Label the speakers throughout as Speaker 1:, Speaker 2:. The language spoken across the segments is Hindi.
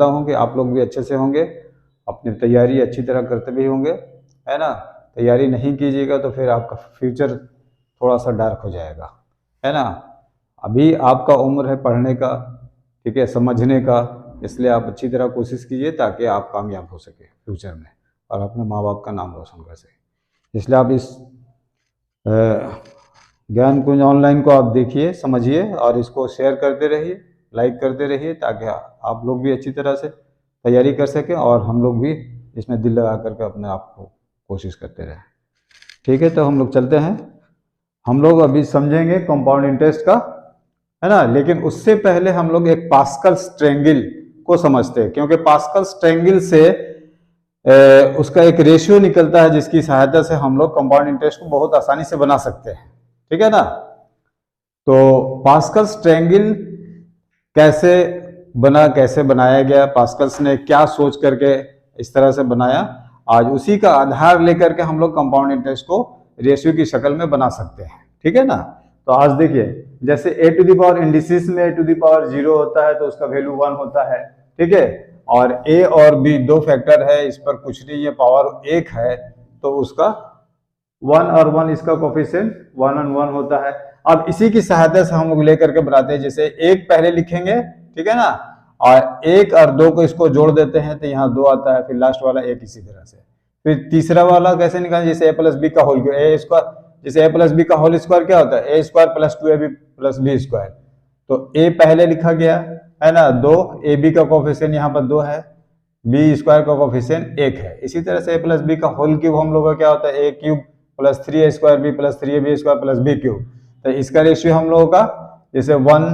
Speaker 1: करता हूँ कि आप लोग भी अच्छे से होंगे, अपनी तैयारी अच्छी तरह करते भी होंगे, है ना। तैयारी नहीं कीजिएगा तो फिर आपका फ्यूचर थोड़ा सा डार्क हो जाएगा, है ना। अभी आपका उम्र है पढ़ने का, ठीक है, समझने का, इसलिए आप अच्छी तरह कोशिश कीजिए ताकि आप कामयाब हो सके फ्यूचर में और अपने माँ बाप का नाम रोशन कर सके। इसलिए आप इस ज्ञान कुंज ऑनलाइन को आप देखिए, समझिए और इसको शेयर करते रहिए, लाइक करते रहिए, ताकि आप लोग भी अच्छी तरह से तैयारी कर सकें और हम लोग भी इसमें दिल लगा करके अपने आप को कोशिश करते रहें। ठीक है, तो हम लोग चलते हैं। हम लोग अभी समझेंगे कंपाउंड इंटरेस्ट का, है ना। लेकिन उससे पहले हम लोग एक पास्कल्स ट्रायंगल को समझते हैं, क्योंकि पास्कल्स ट्रायंगल से उसका एक रेशियो निकलता है जिसकी सहायता से हम लोग कंपाउंड इंटरेस्ट को बहुत आसानी से बना सकते हैं, ठीक है ना। तो पास्कल्स ट्रायंगल कैसे बनाया गया, पास्कल्स ने क्या सोच करके इस तरह से बनाया, आज उसी का आधार लेकर के हम लोग कंपाउंड इंटरेस्ट को रेशियो की शक्ल में बना सकते हैं, ठीक है ना। तो आज देखिए, जैसे a to the power indices में a टू द पावर 0 होता है तो उसका वैल्यू 1 होता है, ठीक है। और a और b दो फैक्टर है, इस पर कुछ नहीं है, पावर 1 है तो उसका 1 और 1 इसका कोफिशिएंट 1 और 1 होता है। अब इसी की सहायता से हम लोग लेकर के बनाते हैं, जैसे 1 पहले लिखेंगे, ठीक है ना, और 1 और 2 को इसको जोड़ देते हैं तो यहाँ 2 आता है, फिर लास्ट वाला 1 इसी तरह से। फिर तीसरा वाला कैसे निकालें, जैसे a प्लस बी का होल स्क्वायर, जैसे a प्लस बी का होल स्क्वायर क्या होता है, a square plus 2ab plus B square. तो a पहले लिखा गया, है ना, 2, ab का कोफिशिएंट यहाँ पर 2 है, b स्क्वायर का कोफिशिएंट 1 है। इसी तरह से a प्लस बी का होल क्यूब हम लोग का क्या होता है, a cube plus 3a square b plus 3ab square plus b cube. तो इसका रेशियो हम लोगों का जैसे 1,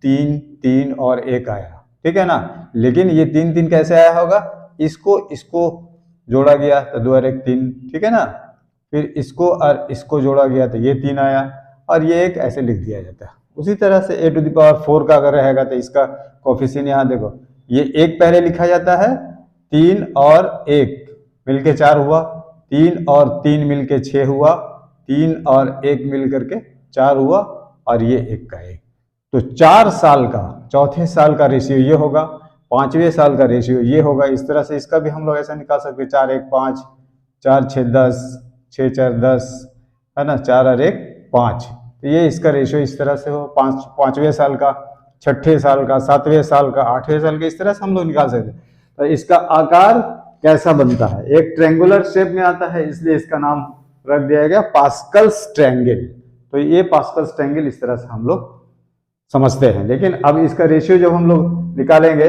Speaker 1: 3, 3 और 1 आया, ठीक है ना। लेकिन ये 3, 3 कैसे आया होगा, इसको जोड़ा गया तो 2 और 1 3, ठीक है ना। फिर इसको और इसको जोड़ा गया तो ये 3 आया और ये 1 ऐसे लिख दिया जाता है। उसी तरह से a टू द पावर 4 का अगर रहेगा तो इसका कोफिशिएंट यहाँ देखो, ये 1 पहले लिखा जाता है, 3 और 1 मिलके 4 हुआ, 3 और 3 मिलके 6 हुआ, 3 और 1 मिल करके 4 हुआ और ये 1 का 1। तो 4 साल का, चौथे साल का रेशियो ये होगा, 5वें साल का रेशियो ये होगा। इस तरह से इसका भी हम लोग ऐसा निकाल सकते हैं, 4 1 5, 4 6 10, 6 4 10, है ना, 4 और 1 5। तो ये इसका रेशियो इस तरह से हो, 5वें साल का, 6ठे साल का, 7वें साल का, 8वें साल का, इस तरह से हम लोग निकाल सकते हैं। तो इसका आकार कैसा बनता है, एक ट्रायंगुलर शेप में आता है, इसलिए इसका नाम रख दिया गया पास्कल्स ट्रायंगल। तो ये पास्कल्स ट्रायंगल इस तरह से हम लोग समझते हैं। लेकिन अब इसका रेशियो जब हम लोग निकालेंगे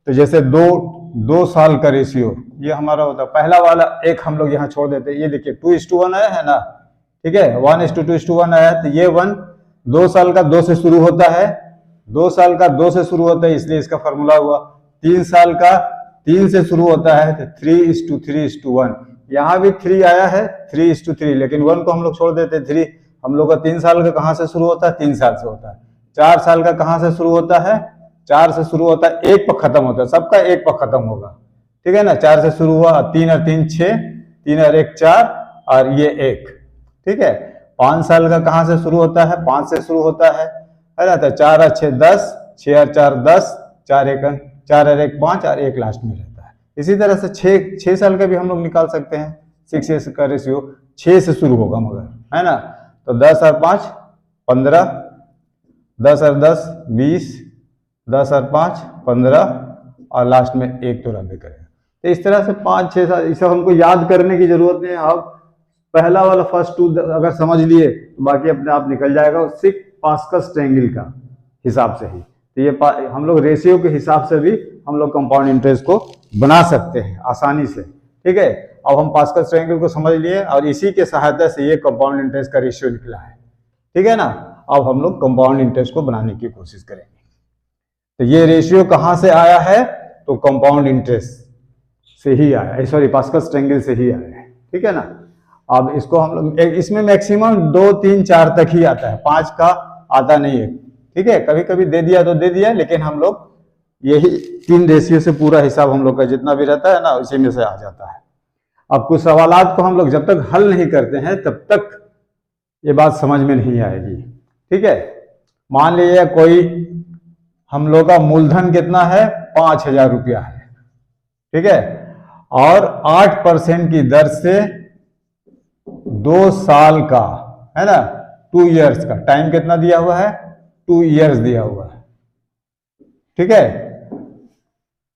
Speaker 1: तो जैसे 2 साल का रेशियो ये हमारा होता है, पहला वाला 1 हम लोग यहाँ छोड़ देते हैं, ये देखिए 2:1 आया है ना, ठीक है, 1:2:1 आया, तो ये 1 2 साल का 2 से शुरू होता है, 2 साल का 2 से शुरू होता है, इसलिए इसका फॉर्मूला हुआ। 3 साल का 3 से शुरू होता है तो 3:3:1, यहाँ भी 3 आया है, 3:3, लेकिन 1 को हम लोग छोड़ देते हैं। 3 हम लोग का 3 साल का कहाँ से शुरू होता है, 3 साल से होता है। 4 साल का कहाँ से शुरू होता है, 4 से शुरू होता है, 1 पर खत्म होता है, सबका 1 पर खत्म होगा, ठीक है ना। 4 से शुरू हुआ, 3 और 3 6, 3 और 1 4 और ये 1, ठीक है। 5 साल का कहाँ से शुरू होता है, 5 से शुरू होता है ना, तो 4 और 6 10, 6 और 4 10, 4 और 1 5 और 1 लास्ट में रहता है। इसी तरह से 6 साल का भी हम लोग निकाल सकते हैं, 6 years का रेशियो 6 से शुरू होगा मगर, है ना। तो 10 और 5 15, 10 और 10 20, 10 और 5 15 और लास्ट में 1 तो रबे करेगा। तो इस तरह से 5 6 7 इसे हमको याद करने की जरूरत नहीं है। आप पहला वाला फर्स्ट 2 अगर समझ लिए तो बाकी अपने आप निकल जाएगा, सिर्फ पास्कल्स ट्रायंगल का हिसाब से ही। तो ये हम लोग रेशियो के हिसाब से भी हम लोग कंपाउंड इंटरेस्ट को बना सकते हैं आसानी से, ठीक है। अब हम पास्कल्स ट्रायंगल को समझ लिए और इसी के सहायता से ये कंपाउंड इंटरेस्ट का रेशियो निकला है, ठीक है ना। अब हम लोग कंपाउंड इंटरेस्ट को बनाने की कोशिश करेंगे। तो ये रेशियो कहां से आया है, तो कंपाउंड इंटरेस्ट से ही आया है, सॉरी पास्कल्स ट्रायंगल से ही आया है, ठीक है ना। अब इसको हम लोग इसमें मैक्सिमम 2 3 4 तक ही आता है, 5 का आता नहीं है, ठीक है। कभी कभी दे दिया तो दे दिया, लेकिन हम लोग यही 3 रेशियो से पूरा हिसाब हम लोग का जितना भी रहता है ना उसी में से आ जाता है। अब कुछ सवालात को हम लोग जब तक हल नहीं करते हैं तब तक ये बात समझ में नहीं आएगी, ठीक है। मान लीजिए कोई हम लोग का मूलधन कितना है 5,000 रुपया है, ठीक है। और 8% की दर से 2 साल का, है ना, 2 इयर्स का टाइम कितना दिया हुआ है, 2 इयर्स दिया हुआ है, ठीक है।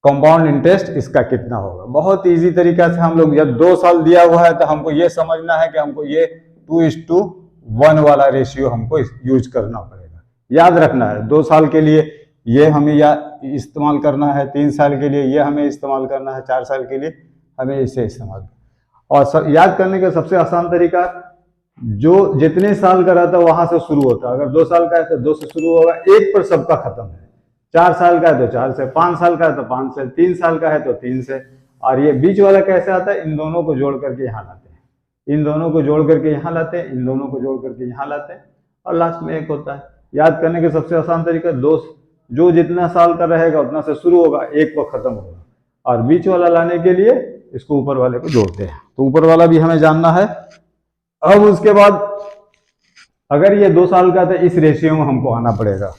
Speaker 1: कंपाउंड इंटरेस्ट इसका कितना होगा, बहुत इजी तरीका से हम लोग, जब 2 साल दिया हुआ है तो हमको ये समझना है कि हमको ये 2:1 वाला रेशियो हमको यूज करना पड़ेगा, याद रखना है। 2 साल के लिए ये हमें इस्तेमाल करना है, 3 साल के लिए ये हमें इस्तेमाल करना है, 4 साल के लिए हमें इसे इस्तेमाल। और याद करने का सबसे आसान तरीका, जो जितने साल का रहता है वहां से शुरू होता है। अगर 2 साल का है तो 2 से शुरू होगा, 1 पर सबका खत्म है। 4 साल का है तो 4 से, 5 साल का है तो 5 से, 3 साल का है तो 3 से। और ये बीच वाला कैसे आता है, इन दोनों को जोड़ करके यहाँ लाते हैं, इन दोनों को जोड़ करके यहाँ लाते हैं, इन दोनों को जोड़ करके यहाँ लाते हैं, और लास्ट में 1 होता है। याद करने का सबसे आसान तरीका, जो जितना साल का रहेगा उतना से शुरू होगा, 1 पर खत्म होगा, और बीच वाला लाने के लिए इसको ऊपर वाले को जोड़ते हैं। तो ऊपर वाला भी हमें जानना है। अब उसके बाद अगर ये 2 साल का, तो इस रेशियो में हमको आना पड़ेगा।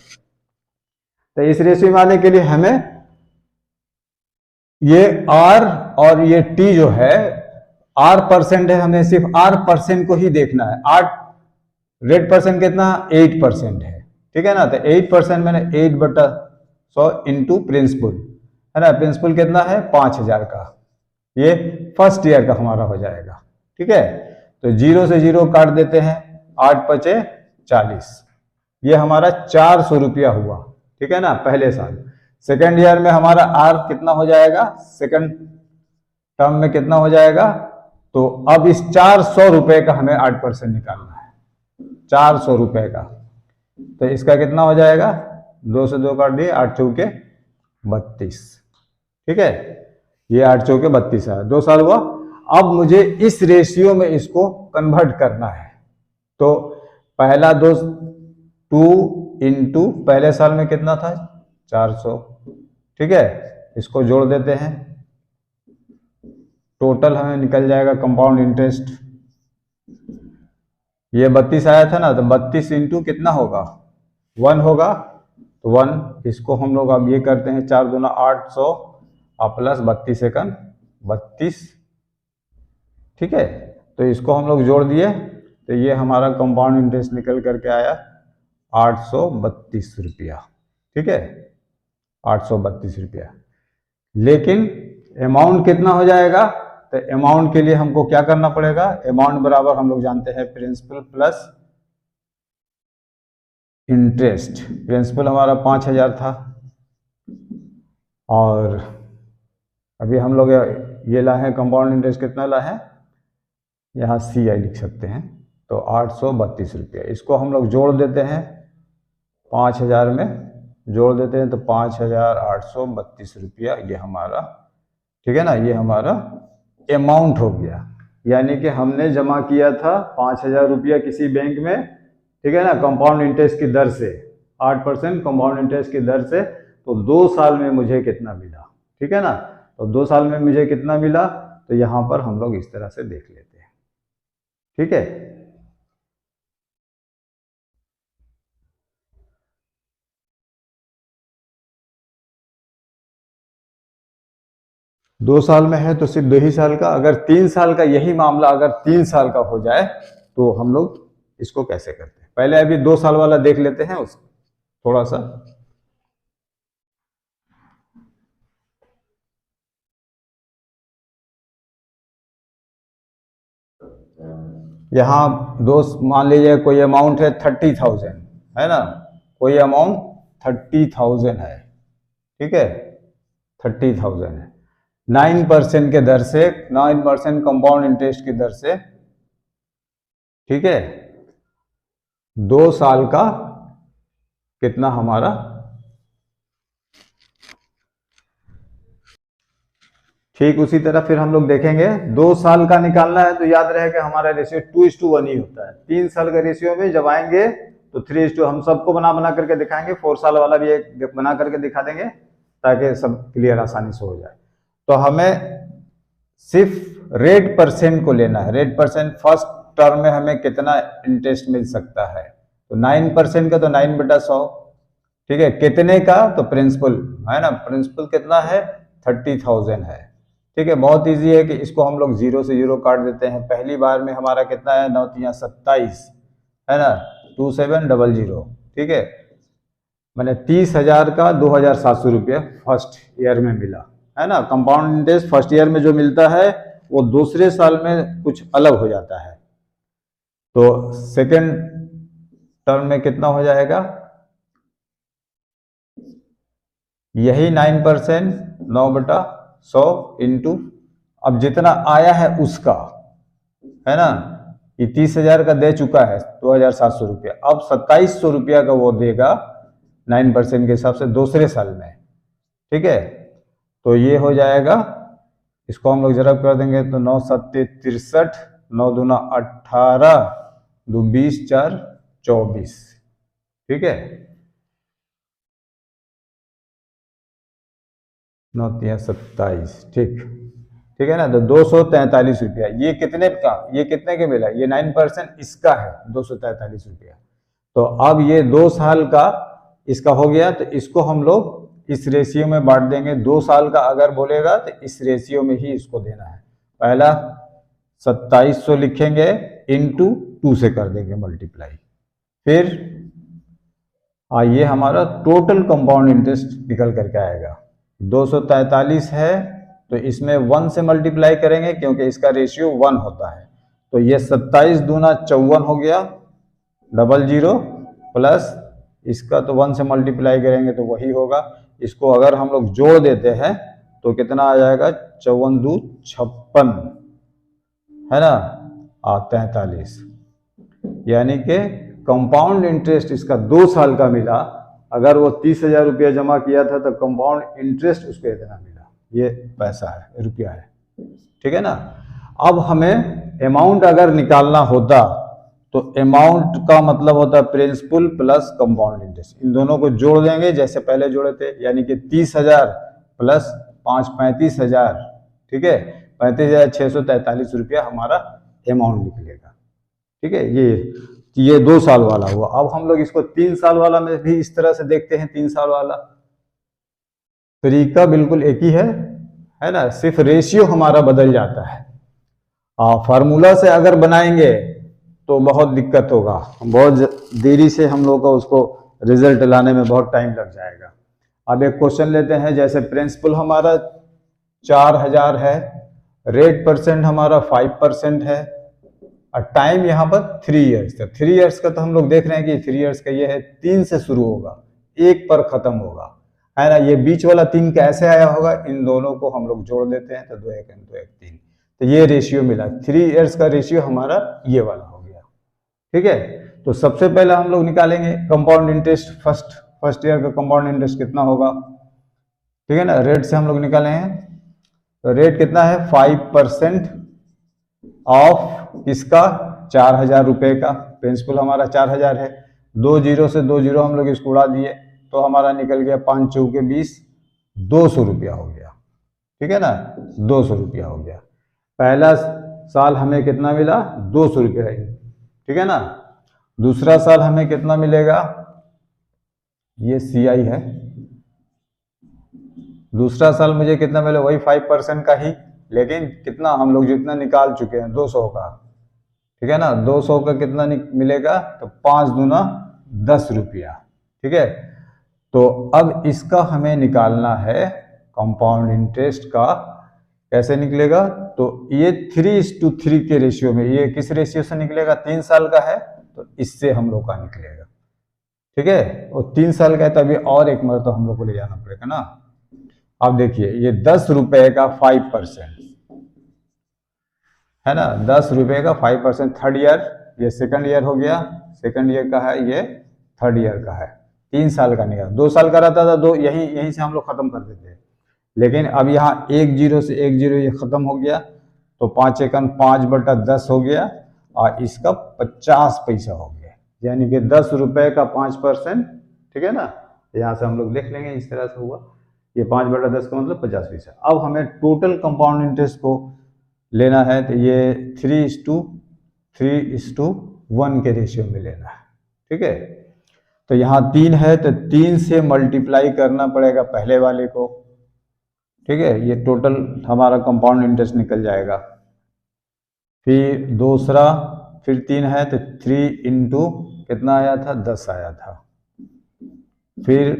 Speaker 1: तो इस रेशियो में आने के लिए हमें ये R और ये T जो है, R% है, हमें सिर्फ R% को ही देखना है। रेट परसेंट कितना, 8% है, ठीक है ना। तो 8% मैंने 8/100 इंटू प्रिंसिपल, है ना। प्रिंसिपल कितना है, 5,000 का, ये फर्स्ट ईयर का हमारा हो जाएगा, ठीक है। तो 0 से 0 काट देते हैं, 8×5 = 40, ये हमारा 400 रुपया हुआ, ठीक है ना, पहले साल। सेकेंड ईयर में हमारा R कितना हो जाएगा, सेकेंड टर्म में कितना हो जाएगा। तो अब इस 400 रुपए का हमें 8% निकालना है, 400 रुपए का। तो इसका कितना हो जाएगा, 2 से 2 काट दिए, 8 चौके 32, ठीक है। ये 8 चौके 32 है, 2 साल हुआ। अब मुझे इस रेशियो में इसको कन्वर्ट करना है। तो पहला 2 इंटू पहले साल में कितना था, 400, ठीक है। इसको जोड़ देते हैं, टोटल हमें निकल जाएगा कंपाउंड इंटरेस्ट। ये 32 आया था ना, तो 32 इंटू कितना होगा, 1 होगा। तो 1, इसको हम लोग अब ये करते हैं, 4 दूना 800 और प्लस 32 सेकंड 32, ठीक है। तो इसको हम लोग जोड़ दिए, तो ये हमारा कंपाउंड इंटरेस्ट निकल करके आया 832 रुपया, ठीक है, 832 रुपया। लेकिन अमाउंट कितना हो जाएगा, तो अमाउंट के लिए हमको क्या करना पड़ेगा, अमाउंट बराबर हम लोग जानते हैं प्रिंसिपल प्लस इंटरेस्ट। प्रिंसिपल हमारा 5,000 था, और अभी हम लोग ये लाए हैं कंपाउंड इंटरेस्ट, कितना लाए हैं, यहाँ CI लिख सकते हैं। तो 832 रुपया, इसको हम लोग जोड़ देते हैं, 5,000 में जोड़ देते हैं, तो 5,832 रुपया ये हमारा, ठीक है ना, ये हमारा अमाउंट हो गया। यानी कि हमने जमा किया था 5,000 रुपया किसी बैंक में, ठीक है ना, कंपाउंड इंटरेस्ट की दर से, 8% कंपाउंड इंटरेस्ट की दर से। तो 2 साल में मुझे कितना मिला, ठीक है ना। तो 2 साल में मुझे कितना मिला, तो यहां पर हम लोग इस तरह से देख लेते हैं, ठीक है। 2 साल में है तो सिर्फ 2 ही साल का। अगर 3 साल का यही मामला अगर 3 साल का हो जाए तो हम लोग इसको कैसे करते हैं, पहले अभी 2 साल वाला देख लेते हैं उसको थोड़ा सा। यहाँ दोस्त मान लीजिए कोई अमाउंट है 30,000, है ना, कोई अमाउंट 30,000 है, ठीक है, 30,000 है, 9% के दर से, 9% कंपाउंड इंटरेस्ट की दर से, ठीक है। 2 साल का कितना हमारा, ठीक उसी तरह फिर हम लोग देखेंगे 2 साल का निकालना है तो याद रहे कि हमारा रेशियो 2:1 ही होता है। 3 साल का रेशियो में जब आएंगे तो 3:2 हम सबको बना करके दिखाएंगे, 4 साल वाला भी एक बना करके दिखा देंगे ताकि सब क्लियर आसानी से हो जाए। तो हमें सिर्फ रेट परसेंट को लेना है, रेट परसेंट फर्स्ट टर्म में हमें कितना इंटरेस्ट मिल सकता है, तो 9% का तो 9/100, ठीक है, कितने का? तो प्रिंसिपल है ना, प्रिंसिपल कितना है? 30,000 है। ठीक है, बहुत इजी है कि इसको हम लोग 0 से 0 काट देते हैं। पहली बार में हमारा कितना है? 9 तिया 27 है ना, 2700। ठीक है, मैंने 30,000 का 2,700 रुपया फर्स्ट ईयर में मिला, है ना। कंपाउंड इंटरेस्ट फर्स्ट ईयर में जो मिलता है वो दूसरे साल में कुछ अलग हो जाता है। तो सेकेंड टर्म में कितना हो जाएगा? यही 9%, 9/100 इंटू, अब जितना आया है उसका, है ना, ये 30,000 का दे चुका है 2,700 रुपया, अब 2,700 रुपया का वो देगा 9% के हिसाब से दूसरे साल में। ठीक है, तो ये हो जाएगा, इसको हम लोग जरा कर देंगे तो 9 7 63, 9 दूना 18, 2 20, 4 24। ठीक है, 9 तिया 27। ठीक है ना, तो 243 रुपया। ये कितने का? ये कितने के मिला? ये 9% इसका है, 243 रुपया। तो अब ये 2 साल का इसका हो गया, तो इसको हम लोग इस रेशियो में बांट देंगे। 2 साल का अगर बोलेगा तो इस रेशियो में ही इसको देना है। पहला 2700 लिखेंगे, इंटू 2 से कर देंगे मल्टीप्लाई, फिर ये हमारा टोटल कंपाउंड इंटरेस्ट निकल करके आएगा। 243 है तो इसमें 1 से मल्टीप्लाई करेंगे क्योंकि इसका रेशियो 1 होता है। तो ये 27 दूना 54 हो गया, 00 प्लस इसका तो 1 से मल्टीप्लाई करेंगे तो वही होगा। इसको अगर हम लोग जोड़ देते हैं तो कितना आ जाएगा? 54 दूं 56, है ना, 43। यानी कि कंपाउंड इंटरेस्ट इसका 2 साल का मिला। अगर वो 30,000 रुपया जमा किया था तो कंपाउंड इंटरेस्ट उसको इतना मिला, ये पैसा है, रुपया है। ठीक है ना। अब हमें अमाउंट अगर निकालना होता तो अमाउंट का मतलब होता है प्रिंसिपल प्लस कंपाउंड इंटरेस्ट, इन दोनों को जोड़ देंगे जैसे पहले जोड़े थे, यानी कि 30,000 प्लस 5 35,000। ठीक है, 35,643 रुपया हमारा अमाउंट निकलेगा। ठीक है, ये 2 साल वाला हुआ। अब हम लोग इसको 3 साल वाला में भी इस तरह से देखते हैं। 3 साल वाला तरीका बिल्कुल एक ही है ना, सिर्फ रेशियो हमारा बदल जाता है। फार्मूला से अगर बनाएंगे तो बहुत दिक्कत होगा, बहुत देरी से हम लोग का उसको रिजल्ट लाने में बहुत टाइम लग जाएगा। अब एक क्वेश्चन लेते हैं, जैसे प्रिंसिपल हमारा 4,000 है, रेट परसेंट हमारा 5% है, और टाइम यहाँ पर 3 इयर्स का। 3 इयर्स का तो हम लोग देख रहे हैं कि 3 इयर्स का ये है, 3 से शुरू होगा, 1 पर खत्म होगा, है ना। ये बीच वाला 3 कैसे आया होगा? इन दोनों को हम लोग जोड़ देते हैं तो 2 1 2 1 3, तो ये रेशियो मिला। 3 इयर्स का रेशियो हमारा ये वाला हो गया। ठीक है, तो सबसे पहले हम लोग निकालेंगे कंपाउंड इंटरेस्ट। फर्स्ट ईयर का कंपाउंड इंटरेस्ट कितना होगा? ठीक है ना, रेट से हम लोग निकाले हैं, तो रेट कितना है? 5% ऑफ इसका 4,000 रुपए का। प्रिंसिपल हमारा 4,000 है, 2 जीरो से 2 जीरो हम लोग इसको उड़ा दिए तो हमारा निकल गया 5 चौके 20, 200 रुपया हो गया। ठीक है ना, 200 रुपया हो गया। पहला साल हमें कितना मिला? 200 रुपया। ठीक है ना, दूसरा साल हमें कितना मिलेगा? ये CI है, दूसरा साल मुझे कितना मिले? वही 5% का ही, लेकिन कितना हम लोग जितना निकाल चुके हैं 200 का। ठीक है ना, 200 का कितना मिलेगा? तो 5 दूना 10 रुपया। ठीक है, तो अब इसका हमें निकालना है कंपाउंड इंटरेस्ट का। कैसे निकलेगा? तो ये 3:3 के रेशियो में, ये किस रेशियो से निकलेगा? 3 साल का है तो इससे हम लोग का निकलेगा। ठीक है, और 3 साल का है तभी और एक मरतबा हम लोग को ले जाना पड़ेगा ना। अब देखिए, ये 10 रुपए का 5%, है ना, 10 रुपए का 5%। थर्ड ईयर, ये सेकंड ईयर हो गया, सेकंड ईयर का है, ये थर्ड ईयर का है। 3 साल का नहीं, 2 साल का रहता था, दो यहीं से हम लोग खत्म कर देते हैं। लेकिन अब यहाँ 1 जीरो से 1 जीरो ये खत्म हो गया, तो 5 एकन 5/10 हो गया, और इसका 50 पैसा हो गया, यानी कि 10 रुपए का 5%। ठीक है ना, यहाँ से हम लोग लिख लेंगे, इस तरह से हुआ। ये 5/10 का मतलब 50 पैसा। अब हमें टोटल कंपाउंड इंटरेस्ट को लेना है, तो ये 3:1 के रेशियो में लेना है। ठीक है, तो यहाँ 3 है तो 3 से मल्टीप्लाई करना पड़ेगा पहले वाले को, ठीक है। ये टोटल हमारा कंपाउंड इंटरेस्ट निकल जाएगा। फिर दूसरा, फिर 3 है तो 3 इंटू कितना आया था, 10 आया था। फिर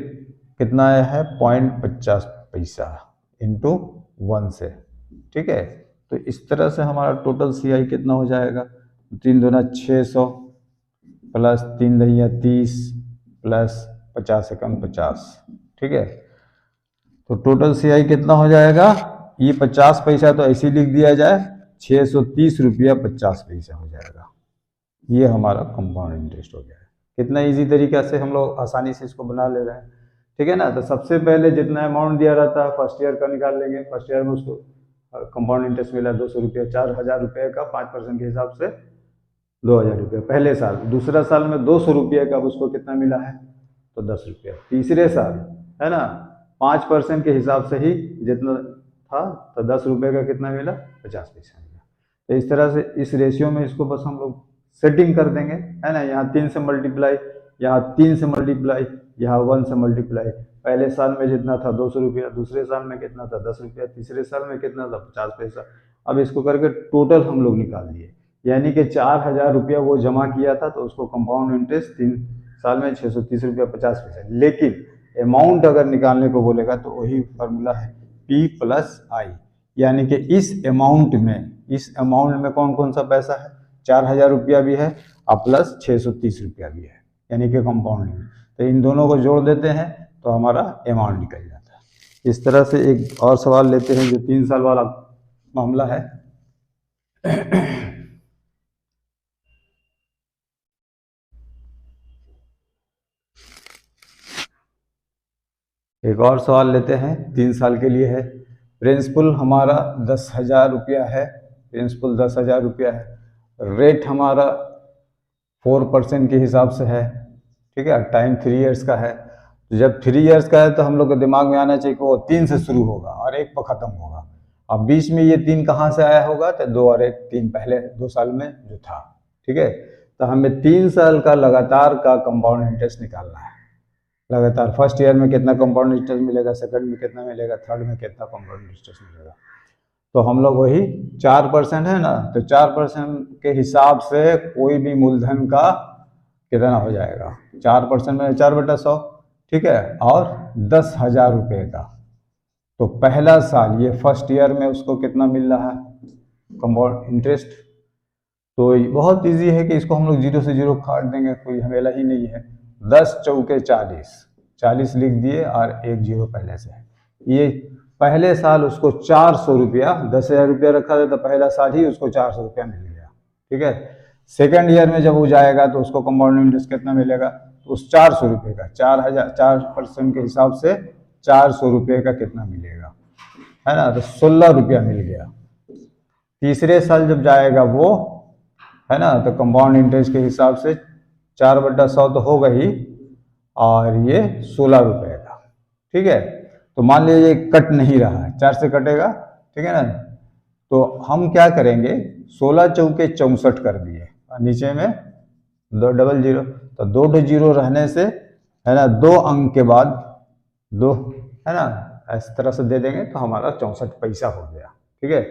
Speaker 1: कितना आया है, 0.50 पैसा इंटू 1 से, ठीक है। तो इस तरह से हमारा टोटल CI कितना हो जाएगा, 3 दूना 600 प्लस 3 दहिया 30 प्लस 50 एकम 50, ठीक है। तो टोटल CI कितना हो जाएगा, ये 50 पैसा तो ऐसे ही लिख दिया जाए, 630 रुपया 50 पैसा हो जाएगा। ये हमारा कंपाउंड इंटरेस्ट हो गया है। कितना इजी तरीका से हम लोग आसानी से इसको बना ले रहे हैं, ठीक है ना। तो सबसे पहले जितना अमाउंट दिया रहता है फर्स्ट ईयर का निकाल लेंगे। फर्स्ट ईयर में उसको कंपाउंड इंटरेस्ट मिला 200 रुपया, 4000 रुपये का 5% के हिसाब से 2000 रुपये पहले साल। दूसरा साल में 200 रुपये का उसको कितना मिला है, तो 10 रुपया। तीसरे साल है ना 5% के हिसाब से ही जितना था तो 10 रुपये का कितना मिला, 50 पैसा मिला। तो इस तरह से इस रेशियो में इसको बस हम लोग सेटिंग कर देंगे, है ना। यहाँ 3 से मल्टीप्लाई, यहाँ 3 से मल्टीप्लाई, यहाँ 1 से मल्टीप्लाई। पहले साल में जितना था 200 रुपया, दूसरे साल में कितना था 10 रुपया, तीसरे साल में कितना था 50 पैसा। अब इसको करके टोटल हम लोग निकाल दिए, यानी कि 4000 रुपया वो जमा किया था तो उसको कंपाउंड इंटरेस्ट 3 साल में 630 रुपया 50 पैसा। लेकिन अमाउंट अगर निकालने को बोलेगा तो वही फॉर्मूला है P प्लस आई, यानी कि इस अमाउंट में कौन कौन सा पैसा है, 4000 रुपया भी है और प्लस 630 रुपया भी है, यानी कि कंपाउंडिंग। तो इन दोनों को जोड़ देते हैं तो हमारा अमाउंट निकल जाता है। इस तरह से एक और सवाल लेते हैं जो 3 साल वाला मामला है। एक और सवाल लेते हैं, 3 साल के लिए है। प्रिंसिपल हमारा 10,000 रुपया है, प्रिंसिपल 10,000 रुपया है। रेट हमारा 4% के हिसाब से है, ठीक है। टाइम 3 इयर्स का है। तो जब 3 इयर्स का है तो हम लोग के दिमाग में आना चाहिए कि वो 3 से शुरू होगा और 1 पर ख़त्म होगा। अब बीच में ये 3 कहाँ से आया होगा, तो 2 और 1, 3 पहले 2 साल में जो था, ठीक है। तो हमें 3 साल का लगातार का कंपाउंड इंटरेस्ट निकालना है। लगातार फर्स्ट ईयर में कितना कंपाउंड इंटरेस्ट मिलेगा, सेकंड में कितना मिलेगा, थर्ड में कितना कंपाउंड इंटरेस्ट मिलेगा। तो हम लोग वही 4% है ना, तो 4% के हिसाब से कोई भी मूलधन का कितना हो जाएगा, 4% में 4/100, ठीक है। और 10,000 रुपये का, तो पहला साल ये फर्स्ट ईयर में उसको कितना मिल रहा है कंपाउंड इंटरेस्ट। तो बहुत इजी है कि इसको हम लोग 0 से 0 काट देंगे, कोई झमेला ही नहीं है। 10 चौके 40 लिख दिए और 1 0 पहले से है। ये पहले साल उसको 400 रुपया, 10,000 रुपया रखा था तो पहला साल ही उसको 400 रुपया मिल गया, ठीक है। सेकेंड ईयर में जब वो जाएगा तो उसको कंपाउंड इंटरेस्ट कितना मिलेगा, तो उस 400 रुपये का 4% के हिसाब से 400 रुपये का कितना मिलेगा, है ना, तो 16 रुपया मिल गया। तीसरे साल जब जाएगा वो, है ना, तो कंपाउंड इंटरेस्ट के हिसाब से 4/100 तो होगा ही, और ये 16 रुपये का, ठीक है। तो मान लीजिए ये कट नहीं रहा है, 4 से कटेगा, ठीक है ना। तो हम क्या करेंगे, 16 चौके 64 कर दिए और नीचे में 2 डबल 0, तो 2 0 रहने से, है ना, 2 अंक के बाद 2, है ना, इस तरह से दे देंगे तो हमारा 64 पैसा हो गया, ठीक है।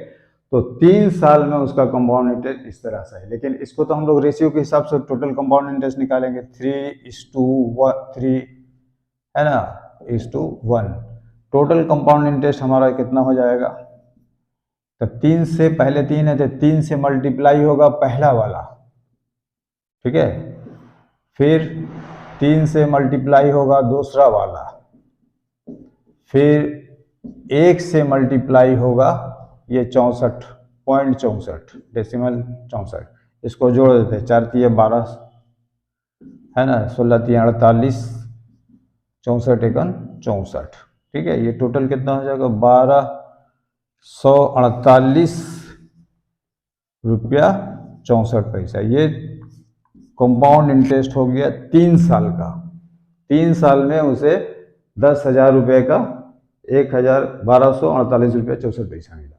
Speaker 1: तो 3 साल में उसका कंपाउंड इंटरेस्ट इस तरह से है। लेकिन इसको तो हम लोग रेशियो के हिसाब से टोटल कंपाउंड इंटरेस्ट निकालेंगे, 3:3, है ना, 1:1। टोटल कंपाउंड इंटरेस्ट हमारा कितना हो जाएगा, तो 3 से, पहले 3 है तो 3 से मल्टीप्लाई होगा पहला वाला, ठीक है। फिर 3 से मल्टीप्लाई होगा दूसरा वाला, फिर 1 से मल्टीप्लाई होगा ये 64.64 डेसिमल 64। इसको जोड़ देते हैं, 4 तिया 12, है ना, 16 तिया 48, 64 एकन 64, ठीक है। ये टोटल कितना हो जाएगा, 1248 रुपया 64 पैसा। ये कंपाउंड इंटरेस्ट हो गया 3 साल का। 3 साल में उसे 10,000 रुपये का 1248 रुपया 64 पैसा मिला।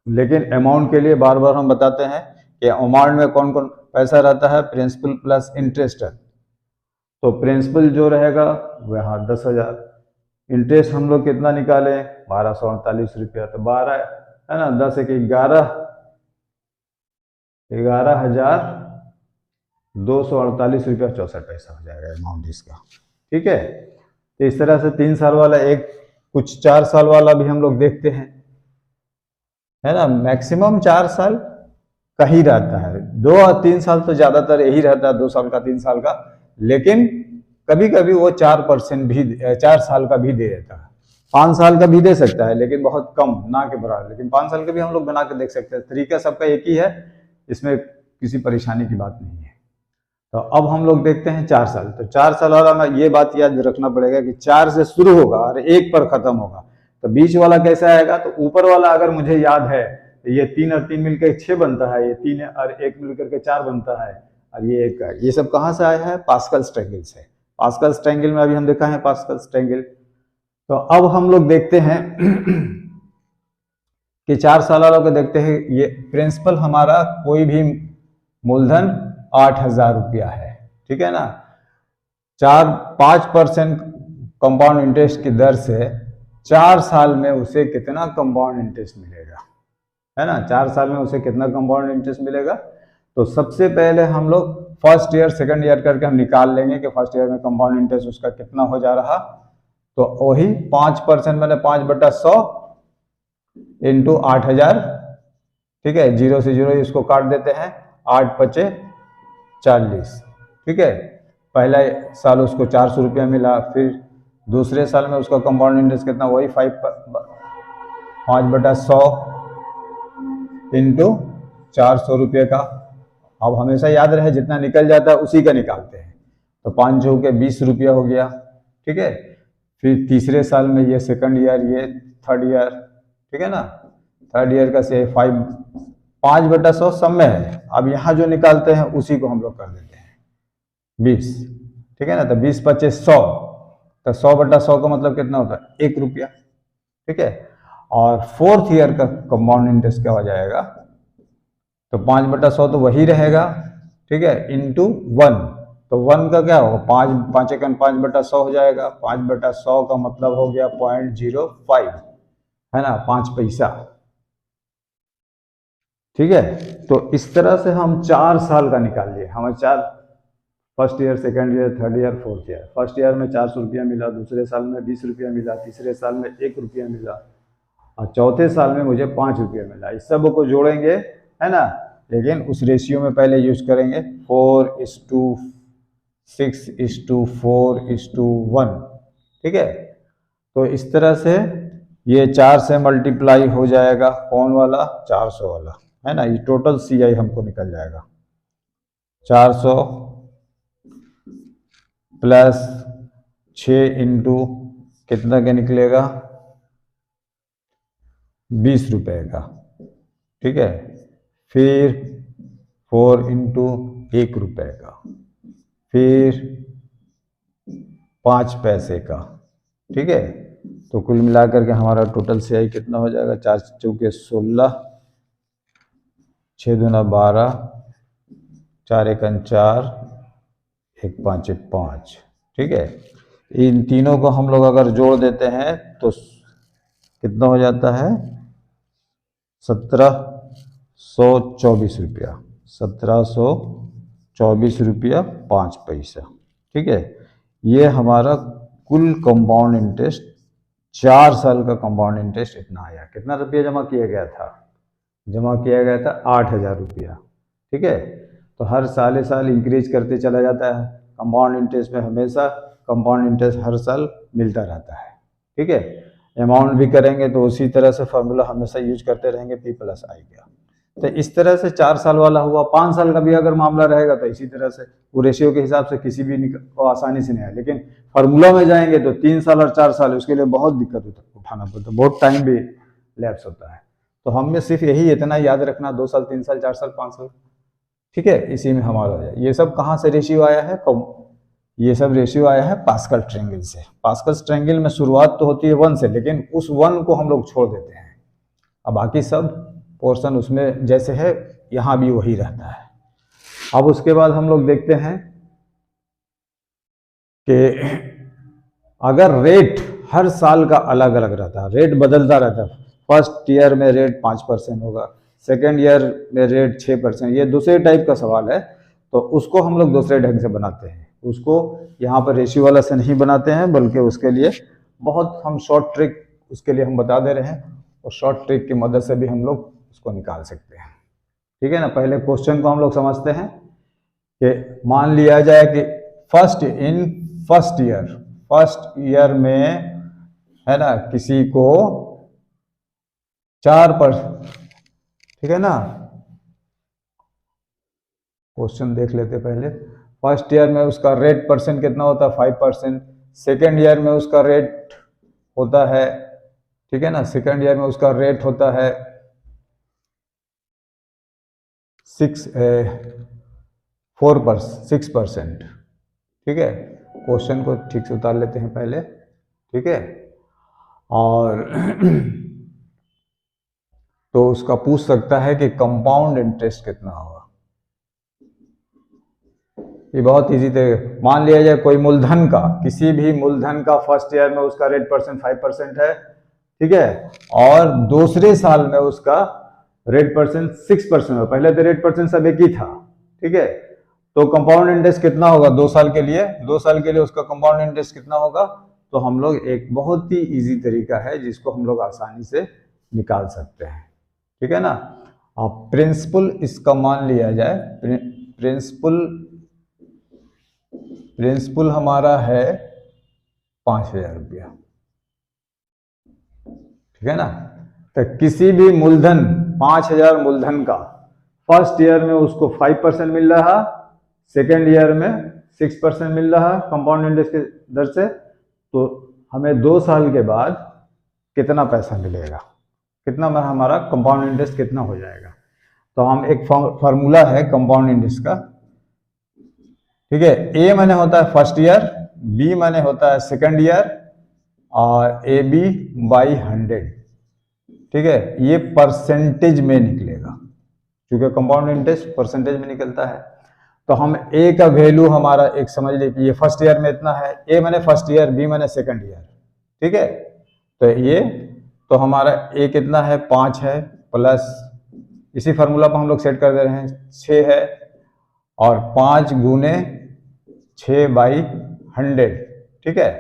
Speaker 1: लेकिन अमाउंट के लिए बार बार हम बताते हैं कि अमाउंट में कौन कौन पैसा रहता है, प्रिंसिपल प्लस इंटरेस्ट है। तो प्रिंसिपल जो रहेगा वो यहाँ 10,000, इंटरेस्ट हम लोग कितना निकाले 1248 रुपया, तो 12 है ना, 10 एक 11,248 रुपया 64 पैसा हो जाएगा अमाउंट इसका। ठीक है, तो इस तरह से 3 साल वाला, एक कुछ 4 साल वाला भी हम लोग देखते हैं, है ना। मैक्सिमम 4 साल का ही रहता है, 2 और 3 साल तो ज्यादातर यही रहता है, 2 साल का 3 साल का, लेकिन कभी कभी वो 4% भी 4 साल का भी दे देता है, 5 साल का भी दे सकता है, लेकिन बहुत कम, ना के बराबर, लेकिन 5 साल का भी हम लोग बना के देख सकते हैं। तरीका सबका एक ही है, इसमें किसी परेशानी की बात नहीं है। तो अब हम लोग देखते हैं 4 साल। तो 4 साल वाला में ये बात याद रखना पड़ेगा कि 4 से शुरू होगा और 1 पर खत्म होगा। तो बीच वाला कैसा आएगा, तो ऊपर वाला अगर मुझे याद है तो ये 3 और 3 मिलकर 6 बनता है, ये 3 और 1 मिलकर के 4 बनता है, और ये 1 का। ये सब कहाँ से आया है, पास्कल्स ट्रायंगल से। पास्कल्स ट्रायंगल में अभी हम देखा है पास्कल्स ट्रायंगल। तो अब हम लोग देखते हैं कि 4 साल वालों को देखते हैं। ये प्रिंसिपल हमारा कोई भी मूलधन 8,000 रुपया है, ठीक है ना। 5% कंपाउंड इंटरेस्ट की दर से 4 साल में उसे कितना कंपाउंड इंटरेस्ट मिलेगा, है ना। 4 साल में उसे कितना कंपाउंड इंटरेस्ट मिलेगा। तो सबसे पहले हम लोग फर्स्ट ईयर सेकंड ईयर करके हम निकाल लेंगे कि फर्स्ट ईयर में कंपाउंड इंटरेस्ट उसका कितना हो जा रहा। तो वही 5% मैंने 5/100 इंटू 8,000, ठीक है, 0 से 0 इसको काट देते हैं, 8×5 = 40, ठीक है। पहला साल उसको 400 रुपया मिला, फिर दूसरे साल में उसका कंपाउंड इंटरेस्ट कितना, वही 5/100 इंटू 400 रुपये का। अब हमेशा याद रहे जितना निकल जाता है उसी का निकालते हैं। तो 5 × 20 रुपया हो गया, ठीक है। फिर तीसरे साल में ये सेकंड ईयर, ये थर्ड ईयर, ठीक है ना। थर्ड ईयर का से 5/100 सब में है। अब यहाँ जो निकालते हैं उसी को हम लोग कर देते हैं 20, ठीक है ना। तो 20×5 = 100, तो 100/100 का मतलब कितना होता है, 1 रुपया, ठीक है। और फोर्थ ईयर का कंपाउंड इंटरेस्ट क्या हो जाएगा, तो 5/100 तो वही रहेगा, ठीक है, इंटू 1। तो 1 का क्या होगा, 5 × 5/100 हो जाएगा। 5/100 का मतलब हो गया 0.05, है ना, 5 पैसा, ठीक है। तो इस तरह से हम 4 साल का निकाल लिए। हमें 4, first year second year third year fourth year. First year में 400 रुपया मिला, दूसरे साल में 20 रुपया मिला, तीसरे साल में 1 रुपया मिला, और चौथे साल में मुझे 5 रुपया मिला। इस सब को जोड़ेंगे, है ना, लेकिन उस रेशियो में पहले यूज करेंगे 4:6:4:1, ठीक है। तो इस तरह से ये 4 से मल्टीप्लाई हो जाएगा, कौन वाला, 400 वाला, है ना। ये टोटल CI हमको निकल जाएगा 400 प्लस 6 इंटू कितना का निकलेगा, 20 रुपये का, ठीक है। फिर 4 इंटू 1 रुपये का, फिर 5 पैसे का, ठीक है। तो कुल मिलाकर के हमारा टोटल CI कितना हो जाएगा, 4 × 16, 6 × 2 = 12, 4 × 1 = 4, 1 × 5 = 5, ठीक है। इन तीनों को हम लोग अगर जोड़ देते हैं तो कितना हो जाता है, 1724 रुपया, 1724 रुपया 5 पैसा, ठीक है। ये हमारा कुल कंपाउंड इंटरेस्ट, 4 साल का कंपाउंड इंटरेस्ट इतना आया। कितना रुपया जमा किया गया था, जमा किया गया था 8,000 रुपया, ठीक है। तो हर साल इंक्रीज करते चला जाता है। कंपाउंड इंटरेस्ट में हमेशा कंपाउंड इंटरेस्ट हर साल मिलता रहता है, ठीक है। अमाउंट भी करेंगे तो उसी तरह से फार्मूला हमेशा यूज करते रहेंगे, P + I का। तो इस तरह से 4 साल वाला हुआ। 5 साल का भी अगर मामला रहेगा तो इसी तरह से वो रेशियो के हिसाब से किसी भी को आसानी से नहीं है। लेकिन फार्मूला में जाएंगे तो 3 साल और 4 साल, उसके लिए बहुत दिक्कत उठाना पड़ता है, बहुत टाइम भी लैप्स होता है। तो हमें सिर्फ यही इतना याद रखना, 2 साल 3 साल 4 साल 5 साल, ठीक है, इसी में हमारा हो जाए। ये सब कहाँ से रेशियो आया है, ये सब रेशियो आया है पास्कल ट्रायंगल से। पास्कल ट्रायंगल में शुरुआत तो होती है 1 से, लेकिन उस 1 को हम लोग छोड़ देते हैं, अब बाकी सब पोर्शन उसमें जैसे है यहाँ भी वही रहता है। अब उसके बाद हम लोग देखते हैं कि अगर रेट हर साल का अलग अलग रहता है, रेट बदलता रहता है, फर्स्ट ईयर में रेट 5% होगा, सेकेंड ईयर में रेट 6%, ये दूसरे टाइप का सवाल है, तो उसको हम लोग दूसरे ढंग से बनाते हैं। उसको यहाँ पर रेशियो वाला से नहीं बनाते हैं, बल्कि उसके लिए बहुत हम शॉर्ट ट्रिक उसके लिए हम बता दे रहे हैं, और शॉर्ट ट्रिक की मदद से भी हम लोग उसको निकाल सकते हैं। ठीक है ना। पहले क्वेश्चन को हम लोग समझते हैं कि मान लिया जाए कि फर्स्ट ईयर में है ना किसी को 4%, ठीक है ना। क्वेश्चन देख लेते पहले। फर्स्ट ईयर में उसका रेट परसेंट कितना होता है? 5%। सेकेंड ईयर में उसका रेट होता है, ठीक है ना, सेकेंड ईयर में उसका रेट होता है 6%। ठीक है, क्वेश्चन को ठीक से उतार लेते हैं पहले, ठीक है। और तो उसका पूछ सकता है कि कंपाउंड इंटरेस्ट कितना होगा। ये बहुत इजी थे। मान लिया जाए कोई मूलधन का, किसी भी मूलधन का फर्स्ट ईयर में उसका रेट परसेंट 5% है, ठीक है, और दूसरे साल में उसका रेट परसेंट 6% है। पहले तो रेट परसेंट सब एक ही था, ठीक है। तो कंपाउंड इंटरेस्ट कितना होगा 2 साल के लिए? 2 साल के लिए उसका कंपाउंड इंटरेस्ट कितना होगा? तो हम लोग एक बहुत ही इजी तरीका है जिसको हम लोग आसानी से निकाल सकते हैं, ठीक है ना। अब प्रिंसिपल इसका मान लिया जाए, प्रिंसिपल हमारा है 5,000 रुपया, ठीक है ना। तो किसी भी मूलधन 5,000 मूलधन का फर्स्ट ईयर में उसको 5% मिल रहा, सेकेंड ईयर में 6% मिल रहा कंपाउंड इंटरेस्ट के दर से, तो हमें 2 साल के बाद कितना पैसा मिलेगा, कितना हमारा कंपाउंड इंटरेस्ट कितना हो जाएगा। तो हम एक फार्मूला है कंपाउंड इंटरेस्ट का, ठीक है। ए माने होता है फर्स्ट ईयर, बी माने होता है सेकेंड ईयर, और ए बी बाई 100, ठीक है। ये परसेंटेज में निकलेगा, क्योंकि कंपाउंड इंटरेस्ट परसेंटेज में निकलता है। तो हम ए का वैल्यू हमारा एक समझ लीजिए कि ये फर्स्ट ईयर में इतना है, ए माने फर्स्ट ईयर, बी माने सेकेंड ईयर, ठीक है। तो ये तो हमारा ए कितना है 5 है, प्लस इसी फार्मूला पर हम लोग सेट कर दे रहे हैं 6 है, और 5 गुने 6/100, ठीक है।